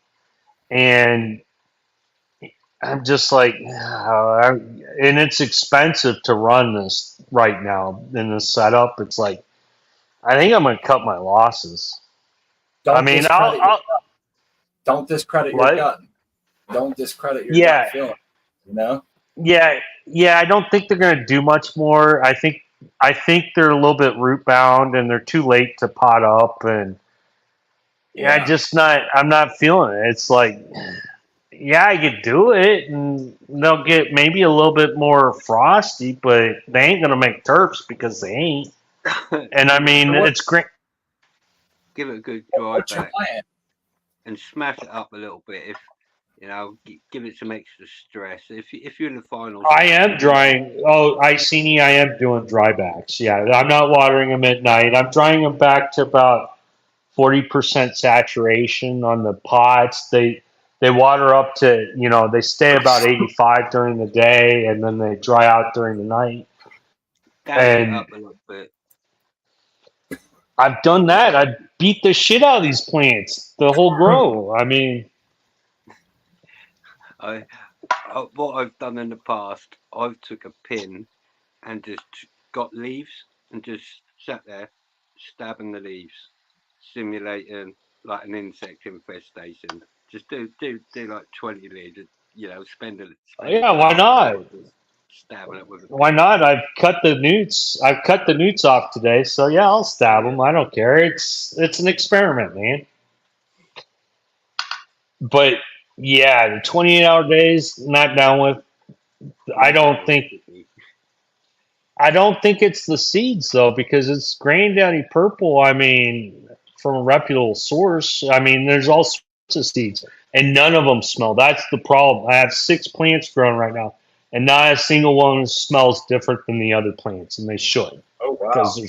and I'm just like, and it's expensive to run this right now in this setup. It's like I think I'm gonna cut my losses. I Don't mean, discredit your I'll don't discredit your what? gut. Don't discredit your gut Yeah, feeling. You know? yeah. I don't think they're gonna do much more. I think they're a little bit root bound, and they're too late to pot up. And yeah, Yeah. I'm not feeling it. It's like, yeah, I could do it, and they'll get maybe a little bit more frosty, but they ain't gonna make terps because they ain't. And I mean, So it's great. Give it a good dry what's your back plan? and smash it up a little bit. If give it some extra stress. If you're in the final, I am drying. Oh, Iceni, I am doing dry backs. Yeah, I'm not watering them at night. I'm drying them back to about 40% saturation on the pots. They water up to, they stay about 85 during the day, and then they dry out during the night. gas it And up a little bit. I've done that. I beat the shit out of these plants the whole grow. I mean, What I've done in the past, I've took a pin and just got leaves and just sat there stabbing the leaves, simulating like an insect infestation. Just do like 20 leaves, spend a yeah, why couple of hours not? just stabbing it with a Why pin. not? I've cut the newts. I've cut the newts off today, so yeah, I'll stab Yeah. them. I don't care. It's an experiment, man. But yeah, the 28-hour days, not down with. I Not don't down with think sticky. I don't think it's the seeds though, because it's Grand Downy Purple. I mean, from a reputable source. I mean, there's all sorts of seeds, and none of them smell. That's the problem. I have 6 plants growing right now, and not a single one smells different than the other plants, and they should, Oh because wow.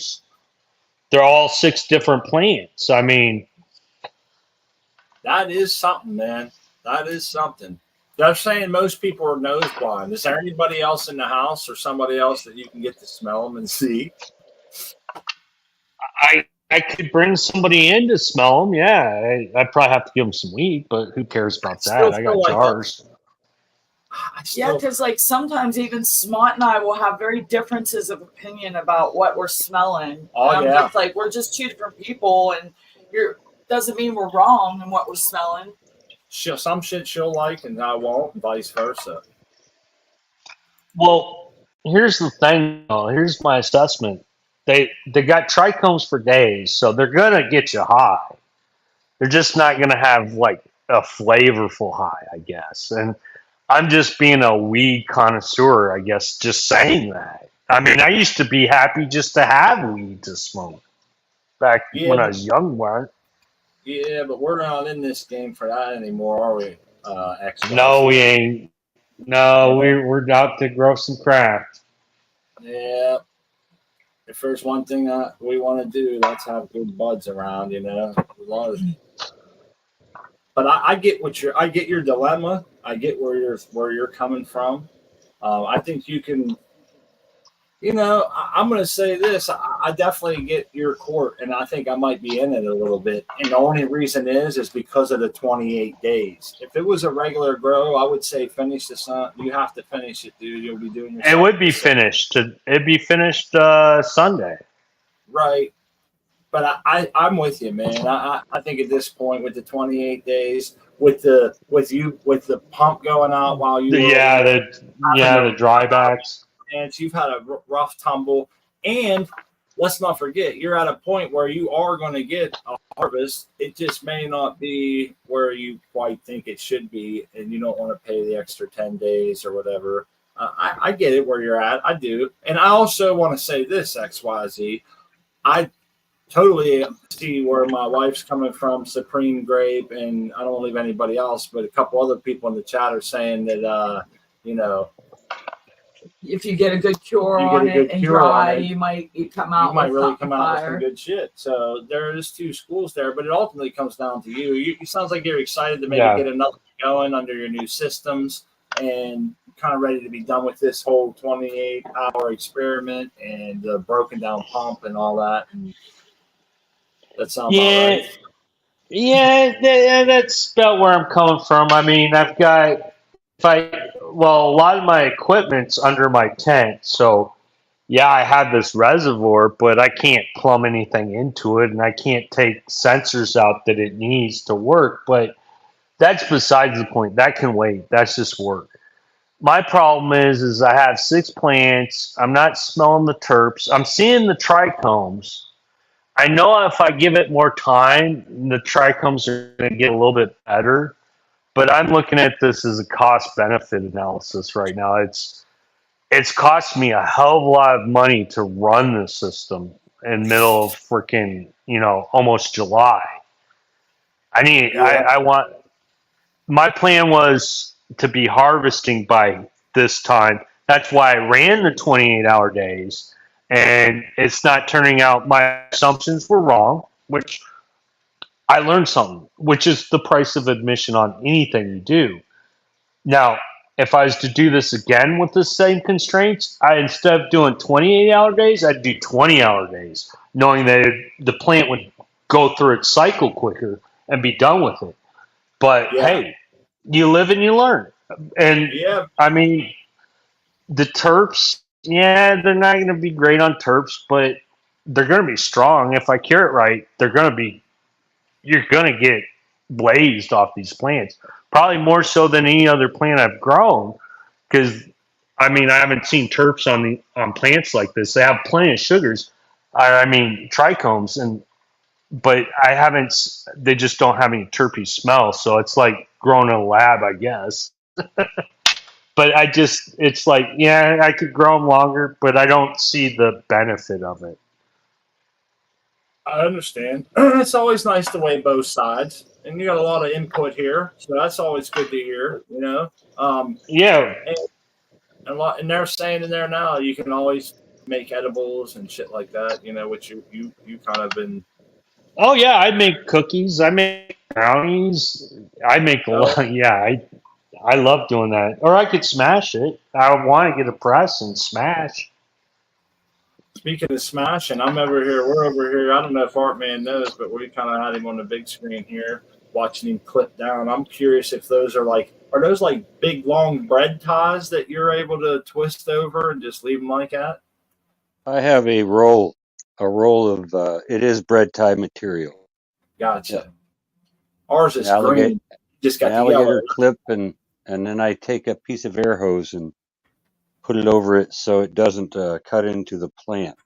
they're all 6 different plants. I mean, That is something, man. That is something. They're saying most people are nose blind. Is there anybody else in the house or somebody else that you can get to smell them and see? I could bring somebody in to smell them. Yeah, I'd probably have to give them some weed, but who cares I about still that? I feel got like jars. I Yeah, because like sometimes even Smart and I will have very differences of opinion about what we're smelling. Oh, And I'm yeah. just like, we're just two different people, and you're doesn't mean we're wrong in what we're smelling. Some shit she'll like and I won't, and vice versa. Well, here's the thing. Though. Here's my assessment. They got trichomes for days, so they're gonna get you high. They're just not gonna have like a flavorful high, I guess. And I'm just being a weed connoisseur, I guess, just saying that. I mean, I used to be happy just to have weed to smoke back Yeah, when I was young, right? yeah, but we're not in this game for that anymore, are we? No, we XYZ. ain't. No, Yeah, we're out to grow some craft. yeah. If there's one thing that we want to do, let's have good buds around, As long as, but I get I get your dilemma. I get where you're coming from. I think you can. I'm going to say this. I definitely get your court, and I think I might be in it a little bit. And the only reason is because of the 28 days. If it was a regular grow, I would say finish the sun. You have to finish it, dude. You'll be doing your. It would be finished. It'd be finished Sunday. Right. But I'm with you, man. I think at this point, with the 28 days, with the pump going out while you were The dry backs. and you've had a rough tumble, and let's not forget, you're at a point where you are going to get a harvest. It just may not be where you quite think it should be, and you don't want to pay the extra 10 days or whatever. I get it where you're at. I do. And I also want to say this, XYZ. I totally see where my wife's coming from, Supreme Grape, and I don't leave anybody else, but a couple other people in the chat are saying that, If you get a good cure on it and dry, you might come out with some good shit. So there's two schools there, but it ultimately comes down to you. It sounds like you're excited to maybe get another going under your new systems and kind of ready to be done with this whole 28-hour experiment and the broken down pump and all that. And that sounds about right. Yeah, that's about where I'm coming from. I mean, a lot of my equipment's under my tent, so yeah, I have this reservoir, but I can't plumb anything into it, and I can't take sensors out that it needs to work. But that's besides the point. That can wait. That's just work. My problem is I have 6 plants. I'm not smelling the terps. I'm seeing the trichomes. I know if I give it more time, the trichomes are going to get a little bit better. But I'm looking at this as a cost benefit analysis right now. It's cost me a hell of a lot of money to run the system in middle of freaking, almost July. I want, my plan was to be harvesting by this time. That's why I ran the 28-hour days, and it's not turning out. My assumptions were wrong, which I learned something, which is the price of admission on anything you do. Now, if I was to do this again with the same constraints, instead of doing 28-hour days, I'd do 20-hour days, knowing that the plant would go through its cycle quicker and be done with it. But hey, you live and you learn. And I mean, the terps, they're not going to be great on terps, but they're going to be strong. If I cure it right, you're going to get blazed off these plants. Probably more so than any other plant I've grown, because I haven't seen terps on plants like this. They have plenty of sugars. I mean trichomes, but I haven't. They just don't have any terpy smell. So it's like growing in a lab, I guess. But it's like, I could grow them longer, but I don't see the benefit of it. I understand. It's always nice to weigh both sides, and you got a lot of input here, so that's always good to hear. And they're saying in there now you can always make edibles and shit like that. Which you kind of been. Oh yeah, I make cookies. I make brownies. I make a lot. Yeah, I love doing that. Or I could smash it. I want to get a press and smash. Speaking of smashing, we're over here. I don't know if Artman knows, but we kind of had him on the big screen here, watching him clip down. I'm curious if those are like Are those like big long bread ties that you're able to twist over and just leave them like that? I have a roll of it is bread tie material. Gotcha. Yeah. Ours is green. Just An got the yellow. alligator clip, and then I take a piece of air hose and put it over it so it doesn't cut into the plant.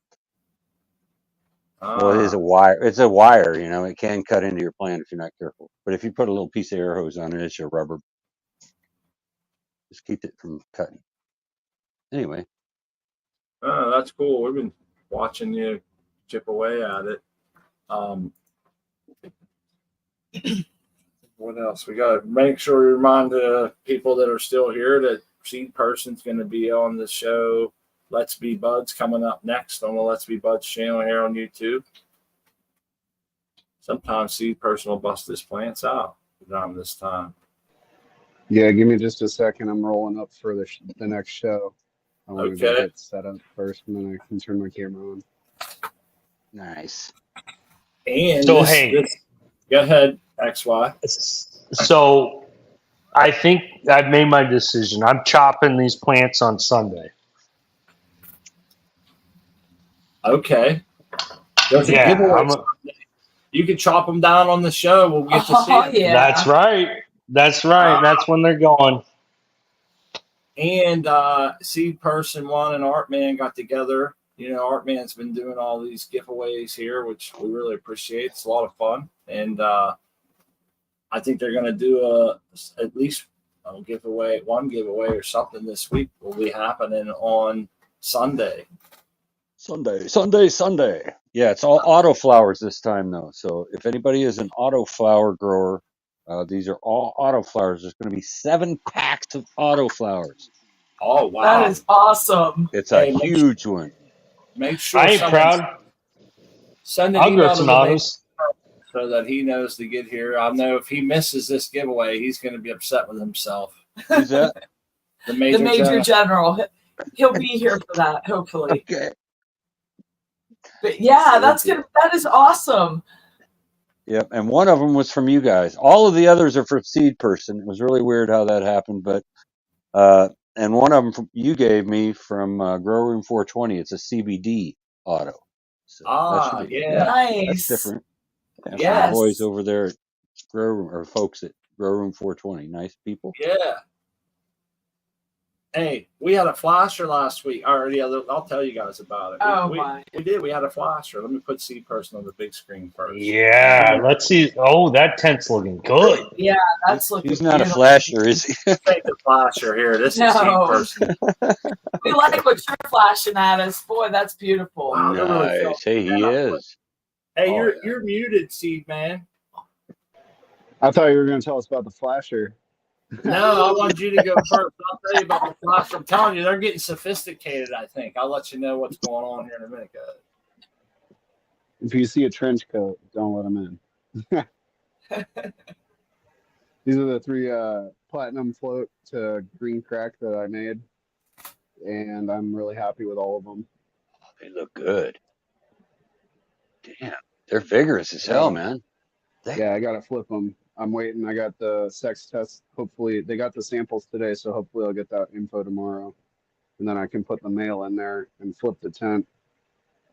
Well, it is a wire. It's a wire, you know. It can cut into your plant if you're not careful. But if you put a little piece of air hose on it, it's your rubber. Just keep it from cutting. Anyway. Oh, that's cool. We've been watching you chip away at it. What else? We got to make sure we remind the people that are still here that Seed Person's going to be on the show. Let's Be Buds coming up next on the Let's Be Buds channel here on YouTube. Sometimes Seed Person will bust his plants out around this time. Yeah, give me just a second. I'm rolling up for the next show. I want to go get set up first, and then I can turn my camera on. Nice. And So, go ahead, XY. So I think I've made my decision. I'm chopping these plants on Sunday. Okay. There's a giveaway. You can chop them down on the show. We'll get to see them. Yeah. That's right. That's when they're going. And Seed Person 1 and Artman got together. You know, Artman's been doing all these giveaways here, which we really appreciate. It's a lot of fun. And I think they're going to do at least one giveaway or something this week will be happening on Sunday. Sunday. Yeah, it's all autoflowers this time, though. So if anybody is an autoflower grower, these are all autoflowers. There's going to be 7 packs of autoflowers. Oh, wow. That is awesome. It's a huge one. Make sure I ain't proud. Send an I'll email grow some autos so that he knows to get here. I know if he misses this giveaway, he's going to be upset with himself. Who's that? The Major General. He'll be here for that, hopefully. Okay. But yeah, that is awesome. Yep, and one of them was from you guys. All of the others are from Seed Person. It was really weird how that happened, but and one of them you gave me from Grow Room 420. It's a CBD auto. So yeah, nice. That's different. Yeah, yes. the boys over there at Grow Room, or folks at Grow Room 420. Nice people. Yeah. Hey, we had a flasher last week. I'll tell you guys about it. We did. We had a flasher. Let me put Seed Person on the big screen first. Yeah, let's see. Oh, that tent's looking good. Yeah, that's looking He's not beautiful. a flasher, is he? Take the flasher here. This is Seed Person. We like what you're flashing at us. Boy, that's beautiful. Wow, nice. Hey, he is. Hey, you're muted, Seed Man. I thought you were going to tell us about the flasher. No, I want you to go first. I'll tell you about the flasher. I'm telling you, they're getting sophisticated, I think. I'll let you know what's going on here in a minute, guys. If you see a trench coat, don't let them in. These are the 3 platinum float to green crack that I made, and I'm really happy with all of them. They look good. Damn, they're vigorous as hell, man. Yeah, I gotta flip them. I'm waiting. I got the sex test. Hopefully, they got the samples today, so hopefully I'll get that info tomorrow, and then I can put the mail in there and flip the tent.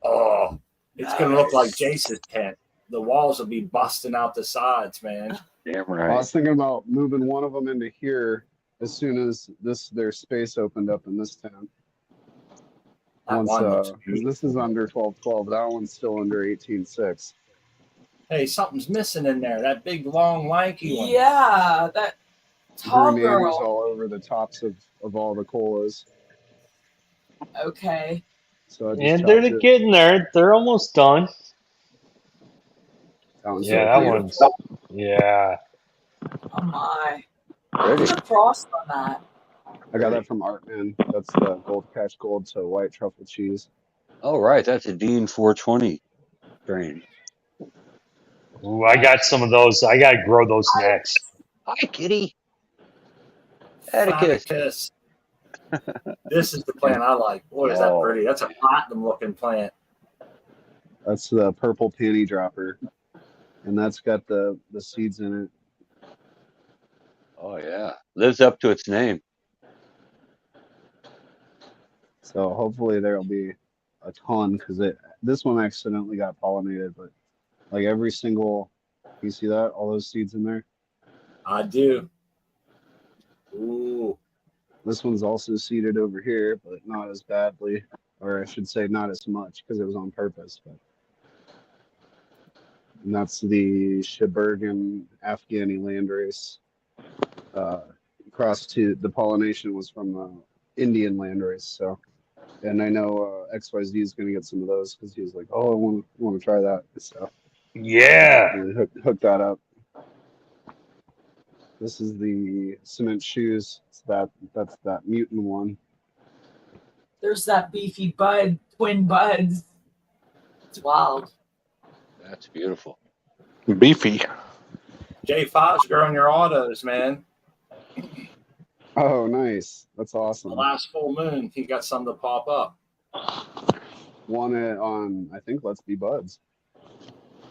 Oh, it's gonna look like Jason's tent. The walls will be busting out the sides, man. Damn right. I was thinking about moving one of them into here as soon as their space opened up in this tent. This is under 1212. That one's still under 18.6. Hey, something's missing in there. That big, long, lanky one. Yeah, that tall green girl. all over the tops of all the colas. Okay. So they're getting there. They're almost done. That one's. Yeah. Oh my. Ready. What's the frost on that? I got that from Artman. That's the Gold Cash Gold to white truffle cheese. Oh, right. That's a Dean 420 strain. Ooh, I got some of those. I got to grow those next. Hi, kitty. Atticus. This is the plant I like. Boy, is that pretty. That's a platinum-looking plant. That's the purple panty dropper. And that's got the seeds in it. Oh yeah, lives up to its name. So hopefully there'll be a ton because this one accidentally got pollinated, but like every single, you see that all those seeds in there. I do. Ooh. This one's also seeded over here, but not as badly, or I should say not as much because it was on purpose. But and that's the Sheboygan Afghani landrace. Cross to the pollination was from the Indian landrace. So, and I know XYZ is going to get some of those because he's like, oh, I want to try that. So Yeah. hook that up. This is the cement shoes. That's that mutant one. There's that beefy bud, twin buds. It's wild. That's beautiful. Beefy. J5's growing your autos, man. Oh, nice. That's The awesome. last full moon, he got some to pop up. Won it on, I think, Let's Be Buds.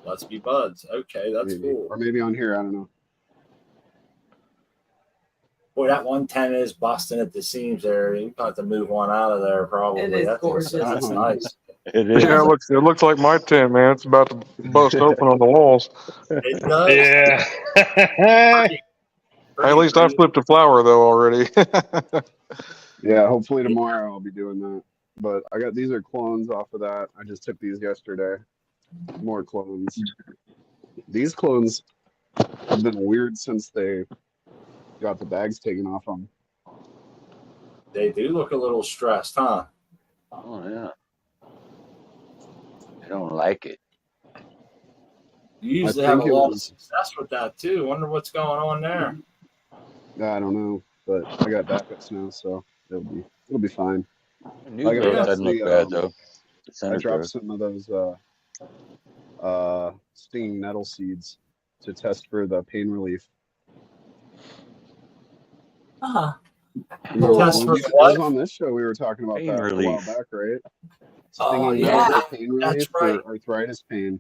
Let's be buds. Okay, that's Maybe. cool. Or maybe on here. I don't know. Boy, that 110 is busting at the seams there. You have to move one out of there probably. It is gorgeous. That's nice. It is. Yeah, it looks like my tent, man. It's about to bust open on the walls. It does. Yeah. Pretty At least I neat. flipped a flower though already. Yeah, hopefully tomorrow I'll be doing that. But these are clones off of that. I just took these yesterday. More clones. These clones have been weird since they got the bags taken off them. They do look a little stressed, huh? Oh yeah. I don't like it. You usually have a think it lot of was- success with that too. Wonder what's going on there. I don't know, but I got backups now, so it'll be fine. The new I got growth lots doesn't of look the, bad though. The I center dropped growth. some of those stinging nettle seeds to test for the pain relief. Uh-huh. Test for It what? was on this show we were talking about Pain that a while relief. back, right? Oh, Stinging yeah. nettle for pain relief That's right. for arthritis pain.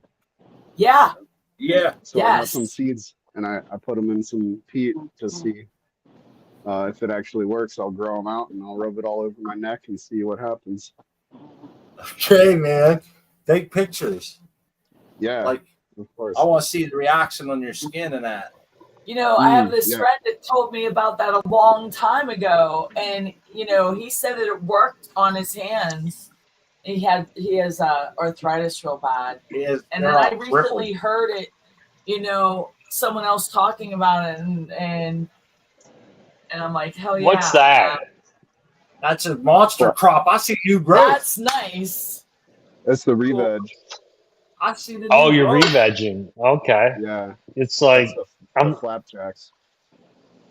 Yeah. Yeah. So I got Yes. some seeds and I put them in some peat to see if it actually works. I'll grow them out and I'll rub it all over my neck and see what happens. Okay, man. Take pictures. Yeah, Like, of course. I want to see the reaction on your skin and that. You know, I have Mm, this yeah. friend that told me about that a long time ago, and you know, he said that it worked on his hands. He has arthritis real bad, and then I recently heard it. You know, someone else talking about it, and I'm like, hell yeah! What's that? That's a monster crop. I see new growth. That's nice. That's the Cool. re-veg. I see the new Oh, you're growth. re-vegging. Okay. Yeah, It's like that's the I'm- flapjacks.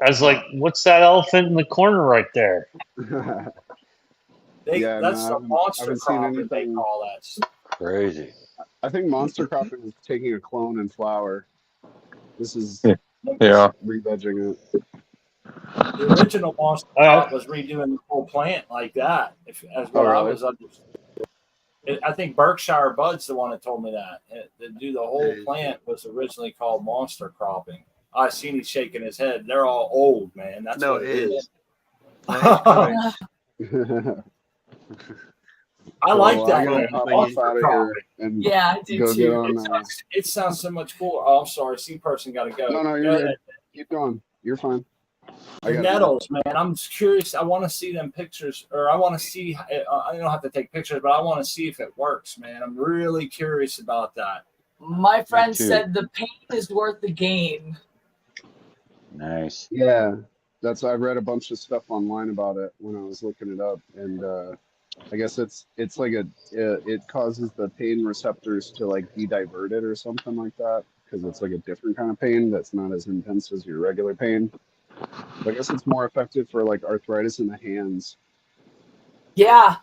I was like, what's that elephant in the corner right there? Yeah, That's no, the I monster haven't seen crop that they anything. call that. Crazy. I think monster cropping is taking a clone and flower. This is Yeah. re-vegging it. The original monster crop was redoing the whole plant like that. As what I really? was understanding. I think Berkshire Bud's the one that told me that. To do the whole plant was originally called monster cropping. I seen he's shaking his head. They're all old, man. That's No, what it it is. is. I like Well, that. I gotta man. hop Monster out of cropping. here and Yeah, I do go get too. on. It sounds so much cooler. Oh, I'm sorry. See, person got to go. No, Go you're ahead. good. Keep going. You're fine. The nettles, man. I'm curious. I want to see them pictures, or I want to see. I don't have to take pictures, but I want to see if it works, man. I'm really curious about that. My friend too. said the pain is worth the gain. Nice. Yeah, I read a bunch of stuff online about it when I was looking it up, and I guess it's like it causes the pain receptors to like be diverted or something like that because it's like a different kind of pain that's not as intense as your regular pain. But I guess it's more effective for like arthritis in the hands. Yeah,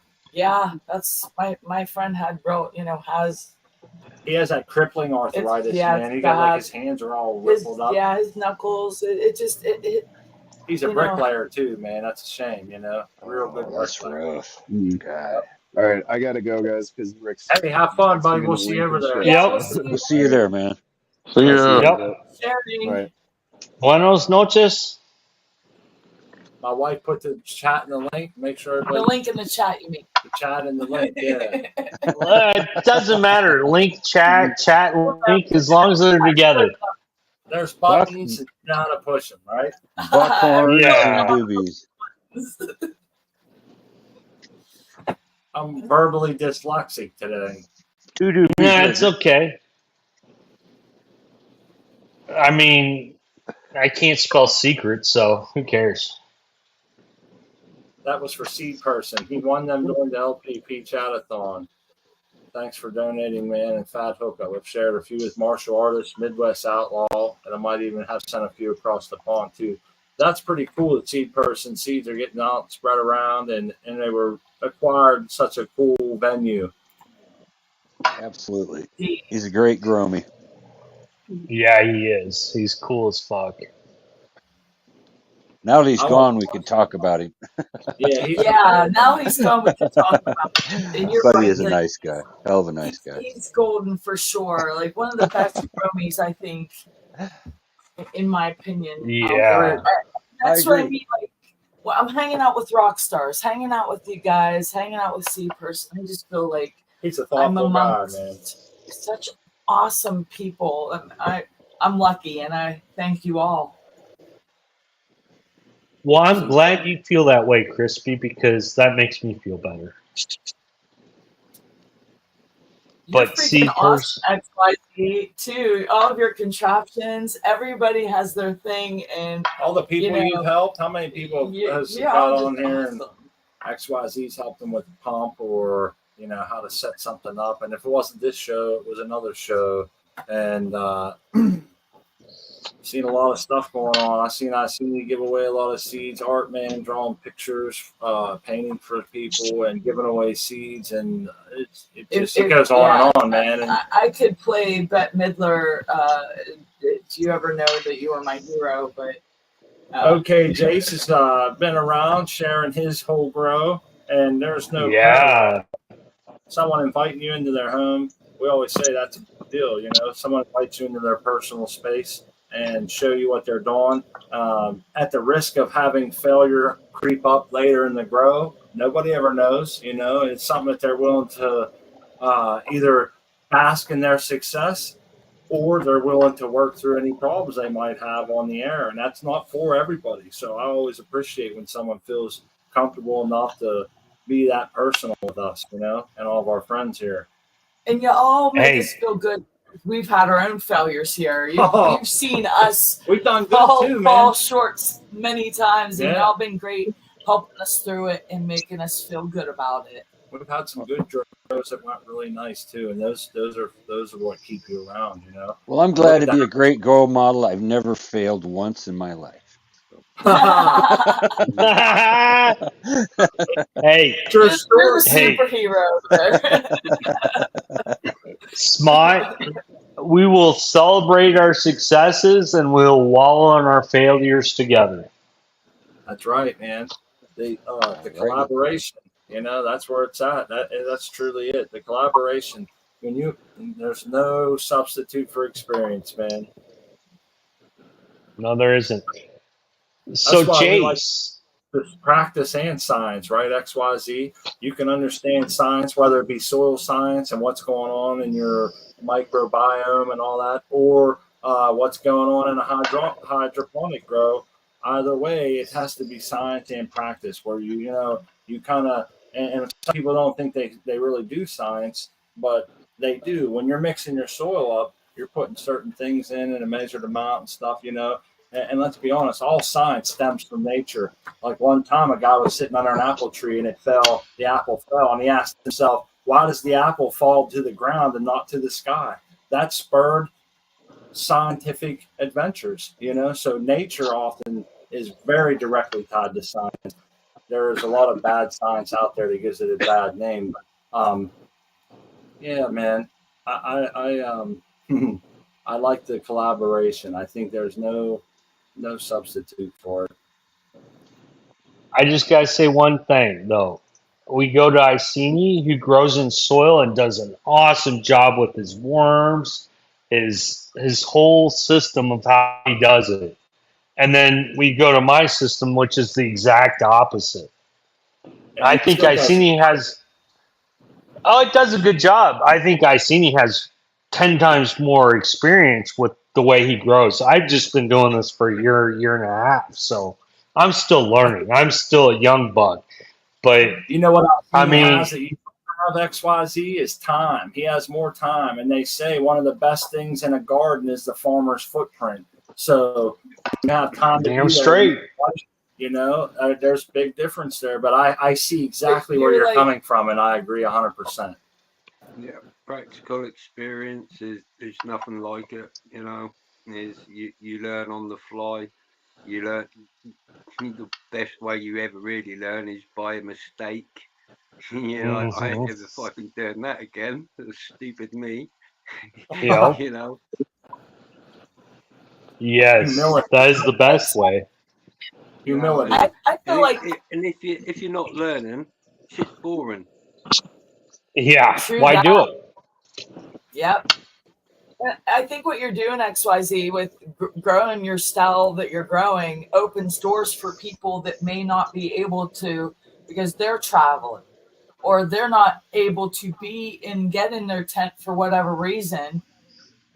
that's my friend He has that crippling arthritis, yeah, man. it's He got like bad. his hands are all his rippled up. his knuckles. He's a you know. bricklayer too, man. That's a shame, you know. Real good That's bricklayer. rough. Mm. God. All right, I gotta go, guys, because Rick's. Hey, have fun, buddy. singing We'll the see you over Lincoln there. shit. Yeah, Yep. We'll see you there, man. See ya. Yep. Sharing. Right. Buenos noches. My wife put the chat in the link. Make sure The everybody link in the chat, you mean? the chat in the link. Yeah. It doesn't matter. Link, chat, link, as long as they're together. There's Buck, buttons and you know how to push them, right? buckhorns Yeah. and doobies. I'm verbally dyslexic today. Two doobies. Yeah, with it's it. okay. I mean, I can't spell secret, so who cares? That was for Seed Person. He won them during the LPP Chatathon. Thanks for donating, man. And Fat Hookup. I've shared a few with martial artists, Midwest Outlaw, and I might even have sent a few across the pond too. That's pretty cool that Seed Person seeds are getting out, spread around, and they were acquired such a cool venue. Absolutely. He's a great grommy. Yeah, he is. He's cool as fuck. Now that he's I gone, want- we can talk about him. Yeah, he's Yeah, now he's gone. We can talk about it. And you're But right. he is a like, nice guy. Hell of a nice guy. He's golden for sure. Like one of the best Romies, I think, in my opinion. Yeah. That's I what I agree. mean. Like, well, I'm hanging out with rock stars, hanging out with you guys, hanging out with C Person. I just feel like a I'm thoughtful guy, amongst man. such awesome people, and I'm lucky, and I thank you all. Well, I'm glad you feel that way, Crispy, because that makes me feel better. You're But freaking see, awesome, XYZ too. All of your contraptions, everybody has their thing, and All the people You know, you've helped, how many people has you're got all on just here and awesome. XYZ's helped them with the pump or, you know, how to set something up. And if it wasn't this show, it was another show. And seen a lot of stuff going on. I seen you give away a lot of seeds, art man, drawing pictures, painting for people and giving away seeds, and it goes on and on, man. And I could play Bette Midler. Do you ever know that you were my hero? But okay, Jace has been around sharing his whole grow, and there's no yeah. someone inviting you into their home. We always say that's a big deal, you know. Someone invites you into their personal space and show you what they're doing. At the risk of having failure creep up later in the grow, nobody ever knows, you know. It's something that they're willing to either bask in their success or they're willing to work through any problems they might have on the air. And that's not for everybody. So I always appreciate when someone feels comfortable enough to be that personal with us, you know, and all of our friends here. And you all make Hey. us feel good. We've had our own failures here. Oh. You've seen us We've done good fall too, man. short many times, and Yeah. y'all been great helping us through it and making us feel good about it. We've had some good draws that went really nice too, and those are what keep you around, you know. Well, I'm glad to be a great role model. I've never failed once in my life. Hey, You're the Hey. superhero there. Smart. We will celebrate our successes and we'll wallow on our failures together. That's right, man. The collaboration, you know, that's where it's at. That's truly it. The collaboration. There's no substitute for experience, man. No, there isn't. So, why we like Jace. Practice and science, right? XYZ. You can understand science, whether it be soil science and what's going on in your microbiome and all that, or what's going on in a hydroponic grow. Either way, it has to be science and practice where you kind of, and some people don't think they really do science, but they do. When you're mixing your soil up, you're putting certain things in a measured amount and stuff, you know. And let's be honest, all science stems from nature. Like one time, a guy was sitting under an apple tree and the apple fell, and he asked himself, why does the apple fall to the ground and not to the sky? That spurred scientific adventures, you know? So nature often is very directly tied to science. There is a lot of bad science out there that gives it a bad name. But, yeah, man, I like the collaboration. I think there's no substitute for it. I just got to say one thing, though. We go to Iceni, who grows in soil and does an awesome job with his worms, his whole system of how he does it. And then we go to my system, which is the exact opposite. And I he think still does. Iceni has. Oh, it does a good job. I think Iceni has 10 times more experience with the way he grows. I've just been doing this for a year and a half. So I'm still learning. I'm still a young bug. But You know what I he mean, has that you don't have XYZ is time. He has more time. And they say one of the best things in a garden is the farmer's footprint. So you have time to damn do that. straight. You know, there's big difference there, but I see exactly where You're you're like- coming from, and I agree 100%. Yeah, practical experience is nothing like it. You know, is you learn on the fly. You learn the best way you ever really learn is by a mistake. You know, I ain't ever fucking doing that again. That's stupid me. Yep. You know. Yes, Humility. that is the best way. Humility. You know, I feel like and if you're not learning, shit's boring. Yeah, True why that. do it? Yep. I think what you're doing, XYZ, with growing your style that you're growing opens doors for people that may not be able to because they're traveling or they're not able to get in their tent for whatever reason.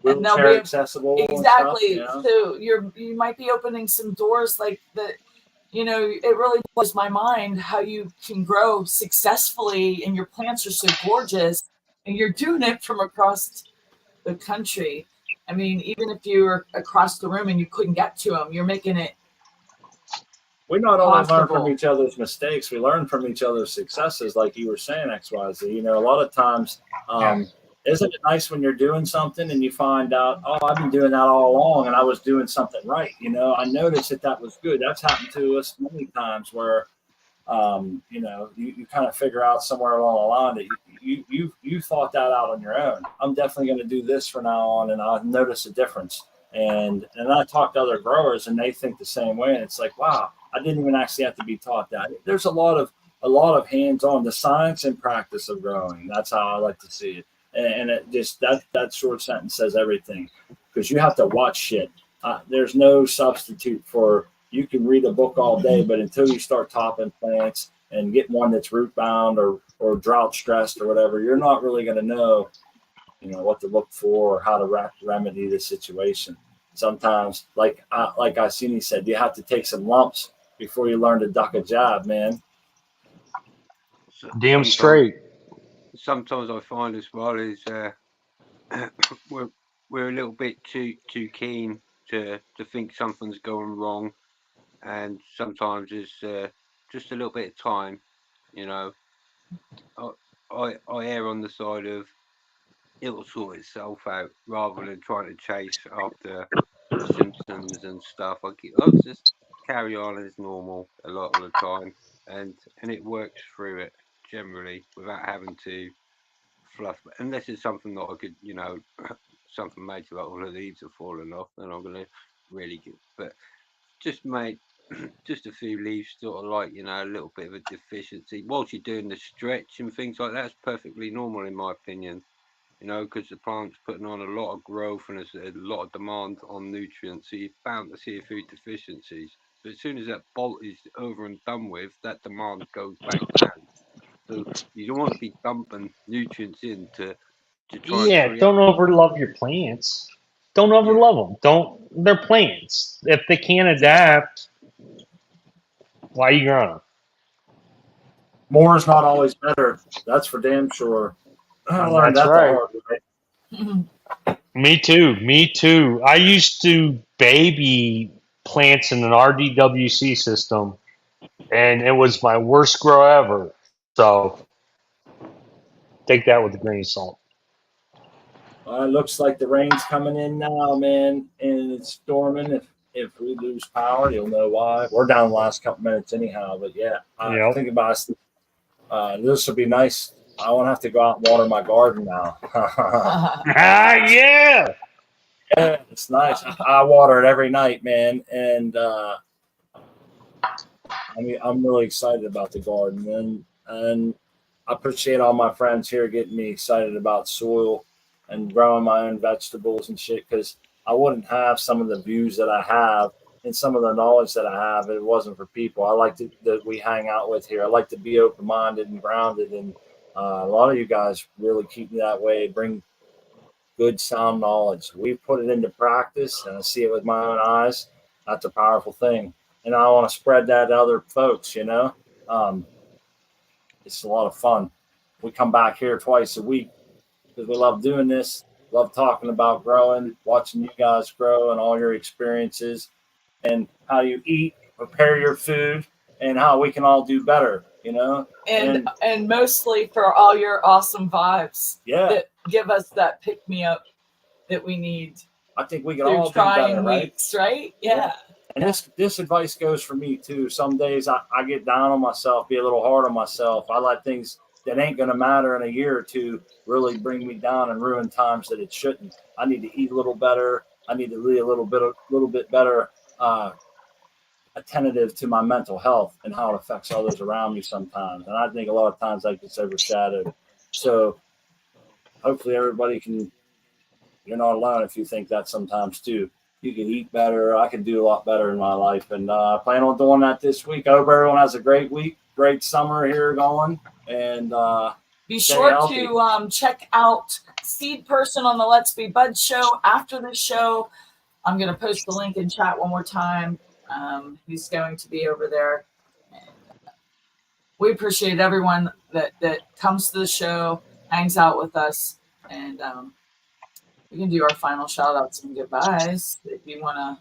And they'll Wheelchair be accessible. exactly. And stuff, So you might be opening some doors like that. You know, it really blows my mind how you can grow successfully and your plants are so gorgeous and you're doing it from across the country. I mean, even if you were across the room and you couldn't get to them, you're making it. we not only learn from Possible. each other's mistakes, we learn from each other's successes, like you were saying, XYZ. You know, a lot of times, isn't it nice when you're doing something and you find out, oh, I've been doing that all along and I was doing something right. You know, I noticed that was good. That's happened to us many times where, you know, you kind of figure out somewhere along the line that you thought that out on your own. I'm definitely going to do this from now on, and I'll notice a difference. And I talk to other growers, and they think the same way. And it's like, wow, I didn't even actually have to be taught that. There's a lot of hands-on, the science and practice of growing. That's how I like to see it. And it just that short sentence says everything, because you have to watch shit. There's no substitute for. You can read a book all day, but until you start topping plants and get one that's root bound or drought stressed or whatever, you're not really going to know, you know, what to look for or how to remedy the situation. Sometimes, like Iceni said, you have to take some lumps before you learn to duck a jab, man. Damn straight. Sometimes I find as well is we're a little bit too keen to think something's going wrong, and sometimes it's just a little bit of time. You know, I err on the side of it'll sort itself out rather than trying to chase after symptoms and stuff. I'll just carry on as normal a lot of the time, and it works through it generally without having to fluff. Unless it's something that I could, you know, something major like all the leaves have fallen off, then I'm gonna really get. But just made just a few leaves, sort of like, you know, a little bit of a deficiency. Whilst you're doing the stretch and things like that, it's perfectly normal in my opinion. You know, because the plant's putting on a lot of growth and there's a lot of demand on nutrients, so you're bound to see a few deficiencies. But as soon as that bolt is over and done with, that demand goes back down. So you don't want to be dumping nutrients in to try and Yeah, create. don't overlove your plants. Don't overlove them. Don't. They're plants. If they can't adapt, why are you growing them? More is not always better. That's for damn sure. I learned That's that the right. hard way. Me too. Me too. I used to baby plants in an RDWC system, and it was my worst grow ever. So take that with a grain of salt. It looks like the rain's coming in now, man, and it's storming. If we lose power, you'll know why. We're down the last couple minutes anyhow, but yeah, I Yep. think about this would be nice. I won't have to go out and water my garden now. Yeah. Yeah, it's nice. I water it every night, man, and I mean, I'm really excited about the garden, and I appreciate all my friends here getting me excited about soil and growing my own vegetables and shit. Because I wouldn't have some of the views that I have and some of the knowledge that I have, it wasn't for people I like that we hang out with here. I like to be open minded and grounded, and a lot of you guys really keep me that way. Bring good sound knowledge. We put it into practice, and I see it with my own eyes. That's a powerful thing, and I want to spread that to other folks. It's a lot of fun. We come back here twice a week because we love doing this. Love talking about growing, watching you guys grow and all your experiences, and how you eat, prepare your food, and how we can all do better. And mostly for all your awesome vibes Yeah, that give us that pick me up that we need I think we can through all do trying better, right? weeks, right? Yeah. Yeah. And this advice goes for me too. Some days I get down on myself, be a little hard on myself. I let things that ain't going to matter in a year or two really bring me down and ruin times that it shouldn't. I need to eat a little better. I need to be a little bit better attentive to my mental health and how it affects others around me sometimes. And I think a lot of times that gets overshadowed. So hopefully everybody can. You're not alone if you think that sometimes too. You can eat better. I can do a lot better in my life, and I plan on doing that this week. I hope everyone has a great week, great summer here going, and be stay sure healthy. to check out Seed Person on the Let's Be Bud show after the show. I'm going to post the link in chat one more time. He's going to be over there. We appreciate everyone that comes to the show, hangs out with us, and we can do our final shout outs and goodbyes if you want to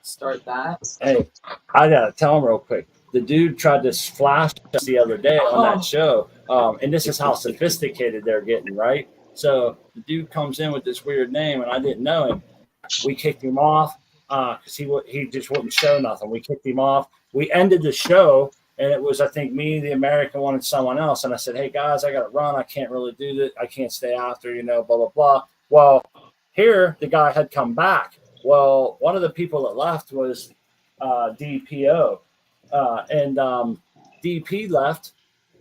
start that. Hey, I gotta tell him real quick. The dude tried to flash us the other day on that show, and this is how sophisticated they're getting, right? So the dude comes in with this weird name, and I didn't know him. We kicked him off because he just wouldn't show nothing. We kicked him off. We ended the show, and it was, I think, me, the American one, and someone else. And I said, "Hey guys, I got to run. I can't really do this. I can't stay after, blah blah blah." Well, here the guy had come back. Well, one of the people that left was DPO, and DP left.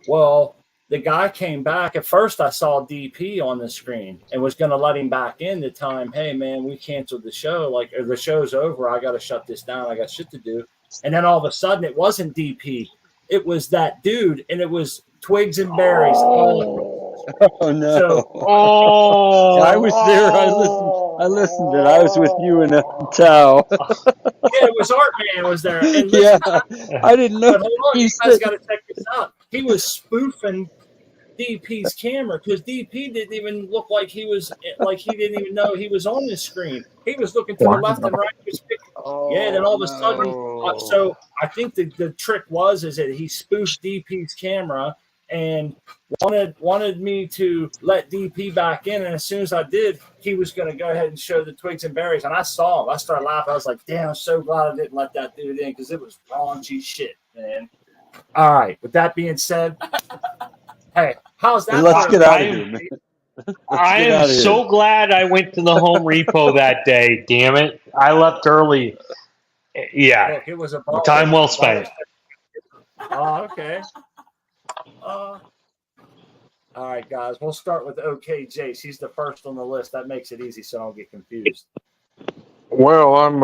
Well, the guy came back. At first, I saw DP on the screen and was going to let him back in to tell him, "Hey, man, we canceled the show. Or the show's over. I got to shut this down. I got shit to do." And then all of a sudden, it wasn't DP. It was that dude, and it was Twigs and Berries. Oh no! Oh, I was there. I listened, and I was with you and Tao. Yeah, it was Art Man was there. And Yeah, listen, I didn't know. but hold on, He you guys said, got to check this out. He was spoofing DP's camera because DP didn't even look like he didn't even know he was on the screen. He was looking to the left and right. Yeah, then all of a sudden, so I think the trick is that he spoofed DP's camera and wanted me to let DP back in, and as soon as I did, he was going to go ahead and show the Twigs and Berries, and I saw him. I started laughing. I was like, "Damn, I'm so glad I didn't let that dude in because it was raunchy shit, man." All right. With that being said, hey, how's that? let's get out of here, man. I am so glad I went to the Home Repo that day. Damn it! I left early. Yeah, Look, it was a time well spent. Oh, okay. All right, guys. We'll start with OKJ. She's the first on the list. That makes it easy, so I don't get confused. Well, I'm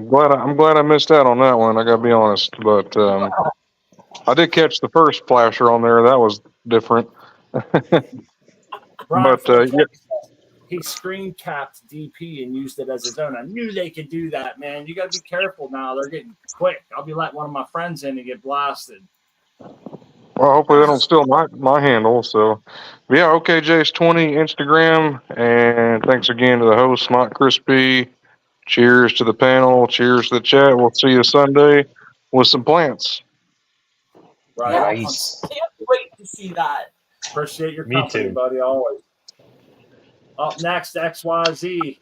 glad I missed out on that one. I gotta be honest, but I did catch the first flasher on there. That was different. Brian But yeah, he screen capped DP and used it as his own. I knew they could do that, man. You got to be careful now. They're getting quick. I'll be letting one of my friends in and get blasted. well, hopefully they don't steal my handle. So, yeah, OKJ's 20 Instagram, and thanks again to the host, Not Crispy. Cheers to the panel. Cheers to the chat. We'll see you Sunday with some plants. Right. Nice. Can't wait to see that. Appreciate your Me company, too. buddy, always. Up next, XYZ.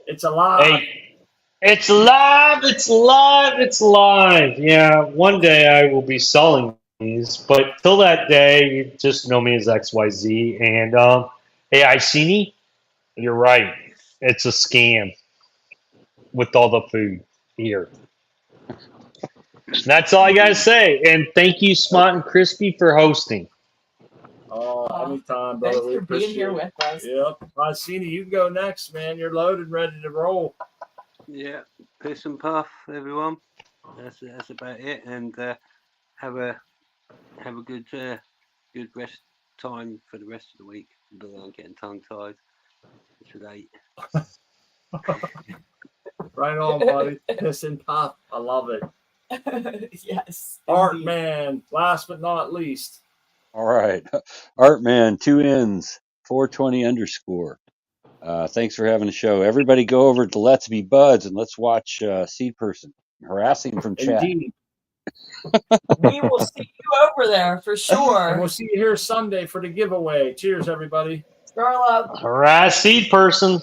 It's alive. Hey, it's live. It's live. It's live. Yeah, one day I will be selling these, but till that day, you just know me as XYZ. And hey, Iceni, you're right. It's a scam with all the food here. That's all I gotta say. And thank you, Smart and Crispy, for hosting. Oh, anytime, brother. Thanks We for being appreciate here it. with us. Yep. Iceni, you go next, man. You're loaded, ready to roll. Yeah, piss and puff, everyone. That's about it. And have a good good rest time for the rest of the week. But I'm getting tongue tied. It's late. Right on, buddy. Piss and puff. I love it. Yes. Art indeed. Man, last but not least. All right. Artman, 2 N's, 420 underscore. Thanks for having the show. Everybody go over to Let's Be Buds and let's watch Seed Person harassing from chat. Indeed. We will see you over there for And sure. we'll see you here Sunday for the giveaway. Cheers, everybody. Darla. Harass seed person.